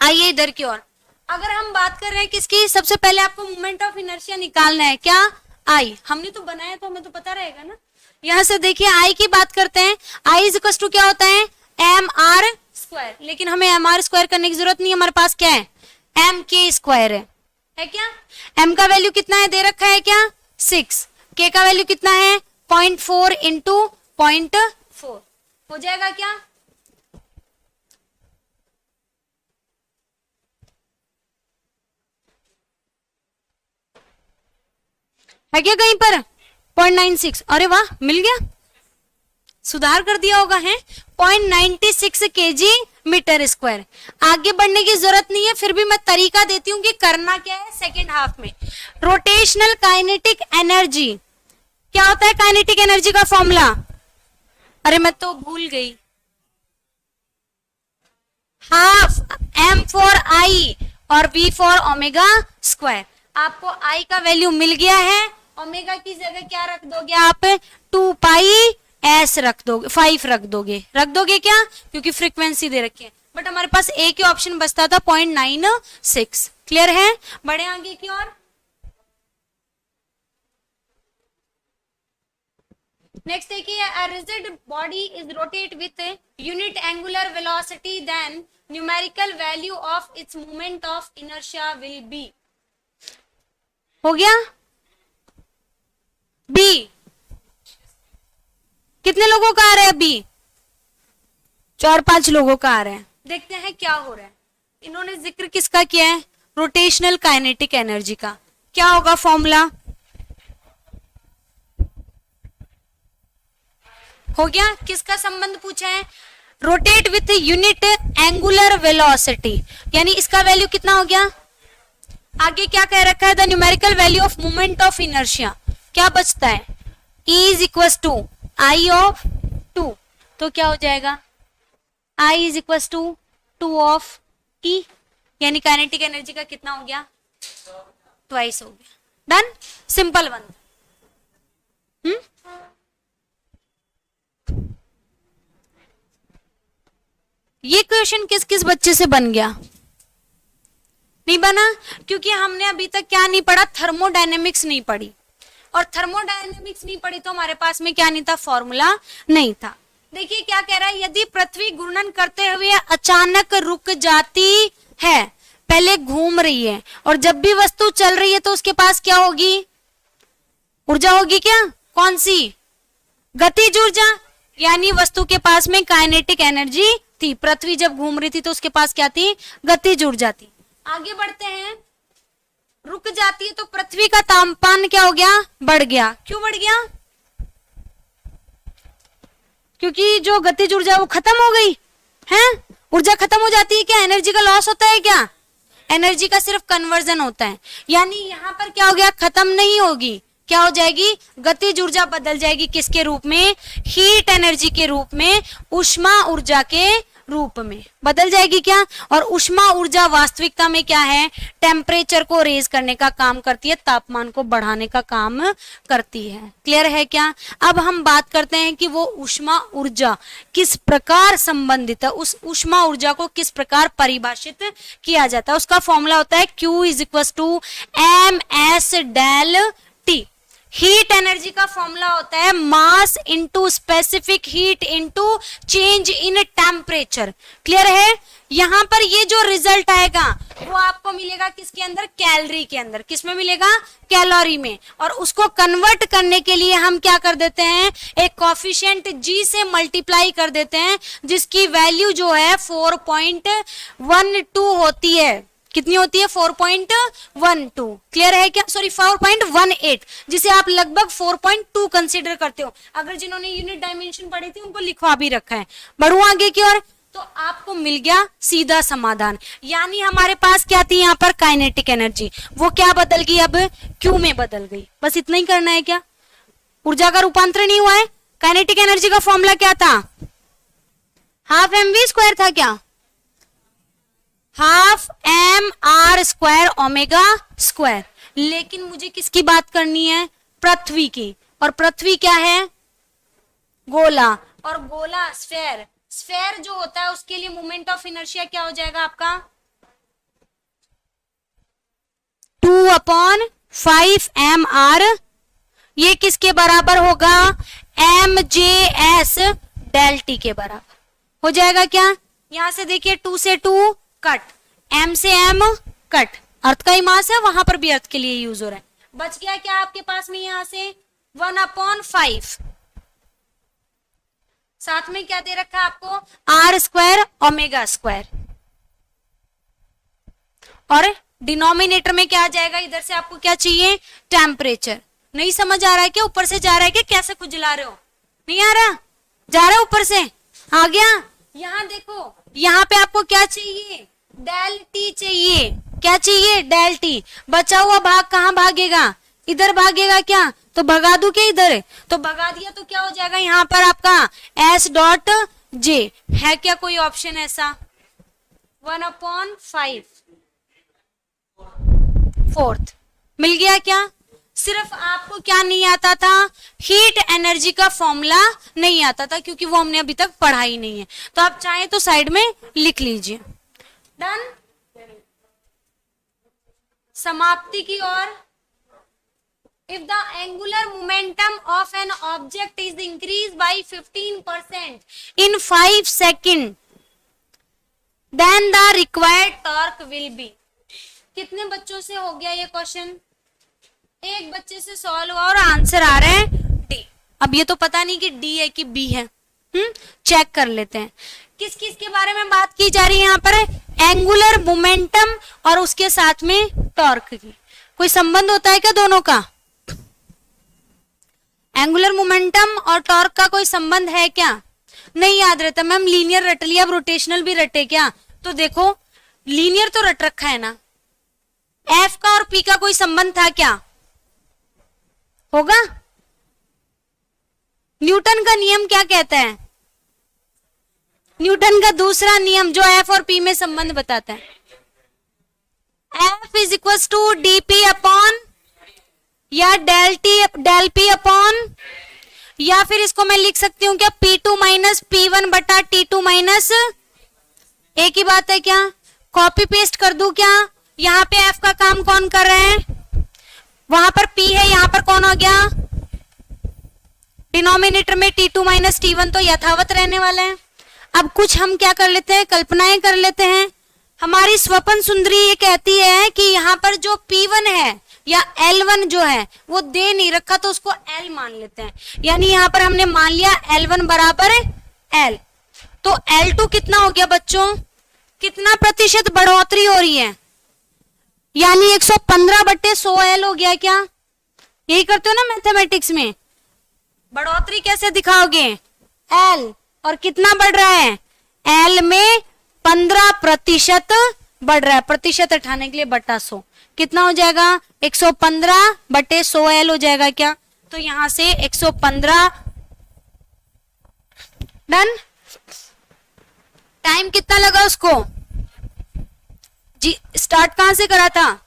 आइए इधर की ओर, अगर हम बात कर रहे हैं किसकी, सबसे पहले आपको मोमेंट ऑफ इनर्शिया निकालना है क्या आई, हमने तो बनाया तो हमें तो पता रहेगा ना। यहां से देखिए आई की बात करते हैं, आई इज इक्वल टू क्या होता है एम आर स्क्वायर, लेकिन हमें एम आर स्क्वायर करने की जरूरत नहीं है, हमारे पास क्या है एम के स्क्वायर है क्या। एम का वैल्यू कितना है दे रखा है क्या 6, के का वैल्यू कितना है 0.4 इंटू 0.4 हो जाएगा क्या। है क्या कहीं पर 0.96, अरे वाह मिल गया, सुधार कर दिया होगा है 0.96 kg मीटर स्क्वायर। आगे बढ़ने की जरूरत नहीं है, फिर भी मैं तरीका देती हूँ कि करना क्या है सेकेंड हाफ में। रोटेशनल काइनेटिक एनर्जी क्या होता है, काइनेटिक एनर्जी का फॉर्मूला, अरे मैं तो भूल गई, हाफ एम फॉर आई और वी फॉर ओमेगा स्क्वायर। आपको आई का वैल्यू मिल गया है, ओमेगा की जगह क्या रख दोगे आप 2 पाई एस रख दोगे, 5 रख दोगे क्या, क्योंकि फ्रीक्वेंसी दे रखी है। बट हमारे पास ए के ऑप्शन बचता था 0.96। क्लियर है, बढ़े आगे की ओर। नेक्स्ट देखिए, a rigid body is rotate with a unit angular velocity, then numerical value of its moment of inertia will be। हो गया बी, कितने लोगों का आ रहा है बी, 4-5 लोगों का आ रहा है। देखते हैं क्या हो रहा है। इन्होंने जिक्र किसका किया है, रोटेशनल काइनेटिक एनर्जी का। क्या होगा फॉर्मूला, हो गया। किसका संबंध पूछा है, rotate with unit angular velocity, यानी इसका वैल्यू कितना हो गया। आगे क्या कह रखा है, the numerical value of moment of inertia, क्या बचता है E is equal to I of 2, तो क्या हो जाएगा I is equal to 2 of T, यानी काइनेटिक एनर्जी का कितना हो गया ट्वाइस हो गया। Done, simple one. ये क्वेश्चन किस किस बच्चे से बन गया, नहीं बना, क्योंकि हमने अभी तक क्या नहीं पढ़ा, थर्मोडायनेमिक्स नहीं पढ़ी, और थर्मोडायनेमिक्स नहीं पढ़ी तो हमारे पास में क्या नहीं था, फॉर्मूला नहीं था। देखिए क्या कह रहा है, यदि पृथ्वी घूर्णन करते हुए अचानक रुक जाती है, पहले घूम रही है और जब भी वस्तु चल रही है तो उसके पास क्या होगी ऊर्जा होगी क्या? कौन सी? गतिज ऊर्जा, यानी वस्तु के पास में काइनेटिक एनर्जी थी। पृथ्वी जब घूम रही थी तो उसके पास क्या थी? गतिज ऊर्जा थी। आगे बढ़ते हैं, रुक जाती है तो पृथ्वी का तापमान क्या हो गया? बढ़ गया। क्यों बढ़ गया? क्योंकि जो गतिज ऊर्जा वो खत्म हो गई है। ऊर्जा खत्म हो जाती है क्या? एनर्जी का लॉस होता है क्या? एनर्जी का सिर्फ कन्वर्जन होता है। यानी यहां पर क्या हो गया? खत्म नहीं होगी, क्या हो जाएगी? गतिज ऊर्जा बदल जाएगी किसके रूप में? हीट एनर्जी के रूप में, ऊष्मा ऊर्जा के रूप में बदल जाएगी क्या? और ऊष्मा ऊर्जा वास्तविकता में क्या है? टेम्परेचर को रेज करने का काम करती है, तापमान को बढ़ाने का काम करती है। क्लियर है क्या? अब हम बात करते हैं कि वो ऊष्मा ऊर्जा किस प्रकार संबंधित है, उस ऊष्मा ऊर्जा को किस प्रकार परिभाषित किया जाता है। उसका फॉर्मूला होता है Q is equal to ms del T। Heat energy का फॉर्मूला होता है mass into specific heat into change in temperature. Clear है? यहां पर ये जो रिजल्ट आएगा वो आपको मिलेगा किसके अंदर? कैलोरी के अंदर। किसमें मिलेगा? कैलोरी में। और उसको कन्वर्ट करने के लिए हम क्या कर देते हैं? एक कोफिशिएंट G से मल्टीप्लाई कर देते हैं, जिसकी वैल्यू जो है 4.12 होती है। कितनी होती है? 4.12। क्लियर है क्या? सॉरी 4.18, जिसे आप लगभग 4.2 कंसीडर करते हो। अगर जिन्होंने यूनिट डायमेंशन पढ़ी थी उनको लिखवा भी रखा है। बढ़ू आगे की ओर, तो आपको मिल गया सीधा समाधान। यानी हमारे पास क्या थी यहाँ पर? Kinetic energy. वो क्या बदल गई? अब क्यू में बदल गई। बस इतना ही करना है क्या? ऊर्जा का रूपांतरण नहीं हुआ है। काइनेटिक एनर्जी का फॉर्मूला क्या था? हाफ mv² था क्या? Half mr² omega square. लेकिन मुझे किसकी बात करनी है? पृथ्वी की। और पृथ्वी क्या है? गोला। और गोला स्फेयर, स्फेयर जो होता है उसके लिए मोमेंट ऑफ इनर्शिया क्या हो जाएगा आपका? 2/5 mr। ये किसके बराबर होगा? mjs डेल टी के बराबर हो जाएगा क्या? यहां से देखिए 2 से 2 कट, m से m कट। अर्थ का ही मास है, वहां पर भी अर्थ के लिए यूज हो रहा है। बच गया क्या आपके पास में? यहां से 1/5। साथ में क्या दे रखा है आपको? r² omega square. और डिनोमिनेटर में क्या आ जाएगा? इधर से आपको क्या चाहिए? टेम्परेचर। नहीं समझ आ रहा है क्या? ऊपर से जा रहा है क्या? कैसे खुजला रहे हो? नहीं आ रहा? जा रहा है ऊपर से? आ गया? यहां देखो, यहां पे आपको क्या चाहिए? डेल टी चाहिए। क्या चाहिए? Del T. बचा हुआ भाग कहां भागेगा? इधर भागेगा क्या? तो भगा दूं क्या इधर? तो भगा दिया तो क्या हो जाएगा यहां पर आपका? S.J। है क्या कोई ऑप्शन ऐसा? 1/5 4th मिल गया क्या? सिर्फ आपको क्या नहीं आता था? हीट एनर्जी का फॉर्मूला नहीं आता था, क्योंकि वो हमने अभी तक पढ़ा ही नहीं है। तो आप चाहें तो साइड में लिख लीजिए। डन। समाप्ति की ओर। If the angular momentum of an object is increase by 15% in 5 second, then the required torque will be. कितने बच्चों से हो गया ये क्वेश्चन? एक बच्चे से सॉल्व हुआ और आंसर आ रहा है डी। अब ये तो पता नहीं कि डी है कि बी है। चेक कर लेते हैं। किस किस के बारे में बात की जा रही है यहाँ पर? एंगुलर मोमेंटम और उसके साथ में टॉर्क की। कोई संबंध होता है क्या दोनों का? एंगुलर मोमेंटम और टॉर्क का कोई संबंध है क्या? नहीं याद रहता। मैम लीनियर रट लिया, अब रोटेशनल भी रटे क्या? तो देखो लीनियर तो रट रखा है ना। एफ का और पी का कोई संबंध था क्या? होगा? न्यूटन का नियम क्या कहता है? न्यूटन का दूसरा नियम जो एफ और पी में संबंध बताता है, F is equal to D P upon या डेल पी अपॉन, या फिर इसको मैं लिख सकती हूं क्या? P2 माइनस P1 बटा T2 माइनस। एक ही बात है क्या? कॉपी पेस्ट कर दूं क्या? यहाँ पे एफ का काम कौन कर रहे हैं? वहां पर P है, यहाँ पर कौन हो गया? डिनोमिनेटर में T2 माइनस T1 तो यथावत रहने वाले हैं। अब कुछ हम क्या कर लेते हैं? कल्पनाएं कर लेते हैं। हमारी स्वपन सुंदरी ये कहती है कि यहाँ पर जो P1 है या L1 जो है वो दे नहीं रखा तो उसको L मान लेते हैं, यानी यहां पर हमने मान लिया L1 बराबर L। तो L2 कितना हो गया बच्चों, कितना प्रतिशत बढ़ोतरी हो रही है, यानी 115/100L हो गया क्या, यही करते हो ना मैथमेटिक्स में। बढ़ोतरी कैसे दिखाओगे, L, और कितना बढ़ रहा है, L में 15% बढ़ रहा है, प्रतिशत हटाने के लिए बटा 100 कितना हो जाएगा, 115/100L हो जाएगा क्या, तो यहां से 115। डन। टाइम कितना लगा उसको जी, स्टार्ट कहां से करा था,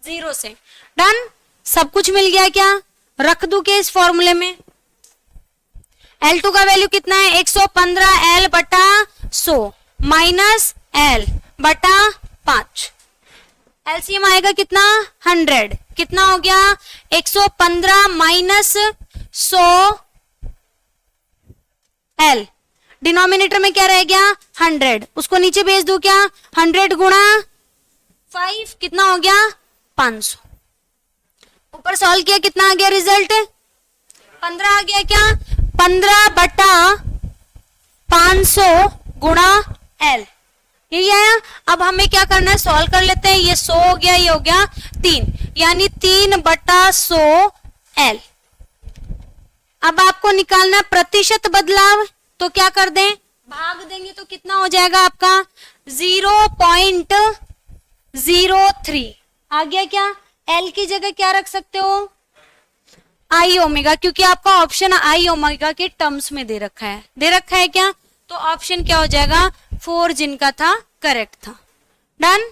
0 से। डन, सब कुछ मिल गया क्या, रख दूं क्या इस फॉर्मूले में। L2 का वैल्यू कितना है, 115L बटा 100 माइनस L बटा 5। एलसीएम आएगा कितना, 100। कितना हो गया, 115 माइनस 100L, डिनोमिनेटर में क्या रह गया, 100, उसको नीचे भेज दूं क्या, 100 गुणा 5 कितना हो गया, 500। ऊपर सॉल्व किया कितना आ गया रिजल्ट, 15 आ गया क्या, 15/500 गुणा L, यही आया। अब हमें क्या करना है, सॉल्व कर लेते हैं। ये 100 हो गया, ये हो गया 3, यानी 3/100L। अब आपको निकालना है प्रतिशत बदलाव, तो क्या कर दें, भाग देंगे तो कितना हो जाएगा आपका 0.03 आ गया क्या। L की जगह क्या रख सकते हो, आई ओमेगा, क्योंकि आपका ऑप्शन आई ओमेगा के टर्म्स में दे रखा है क्या, तो ऑप्शन क्या हो जाएगा 4 जिनका था करेक्ट था। डन।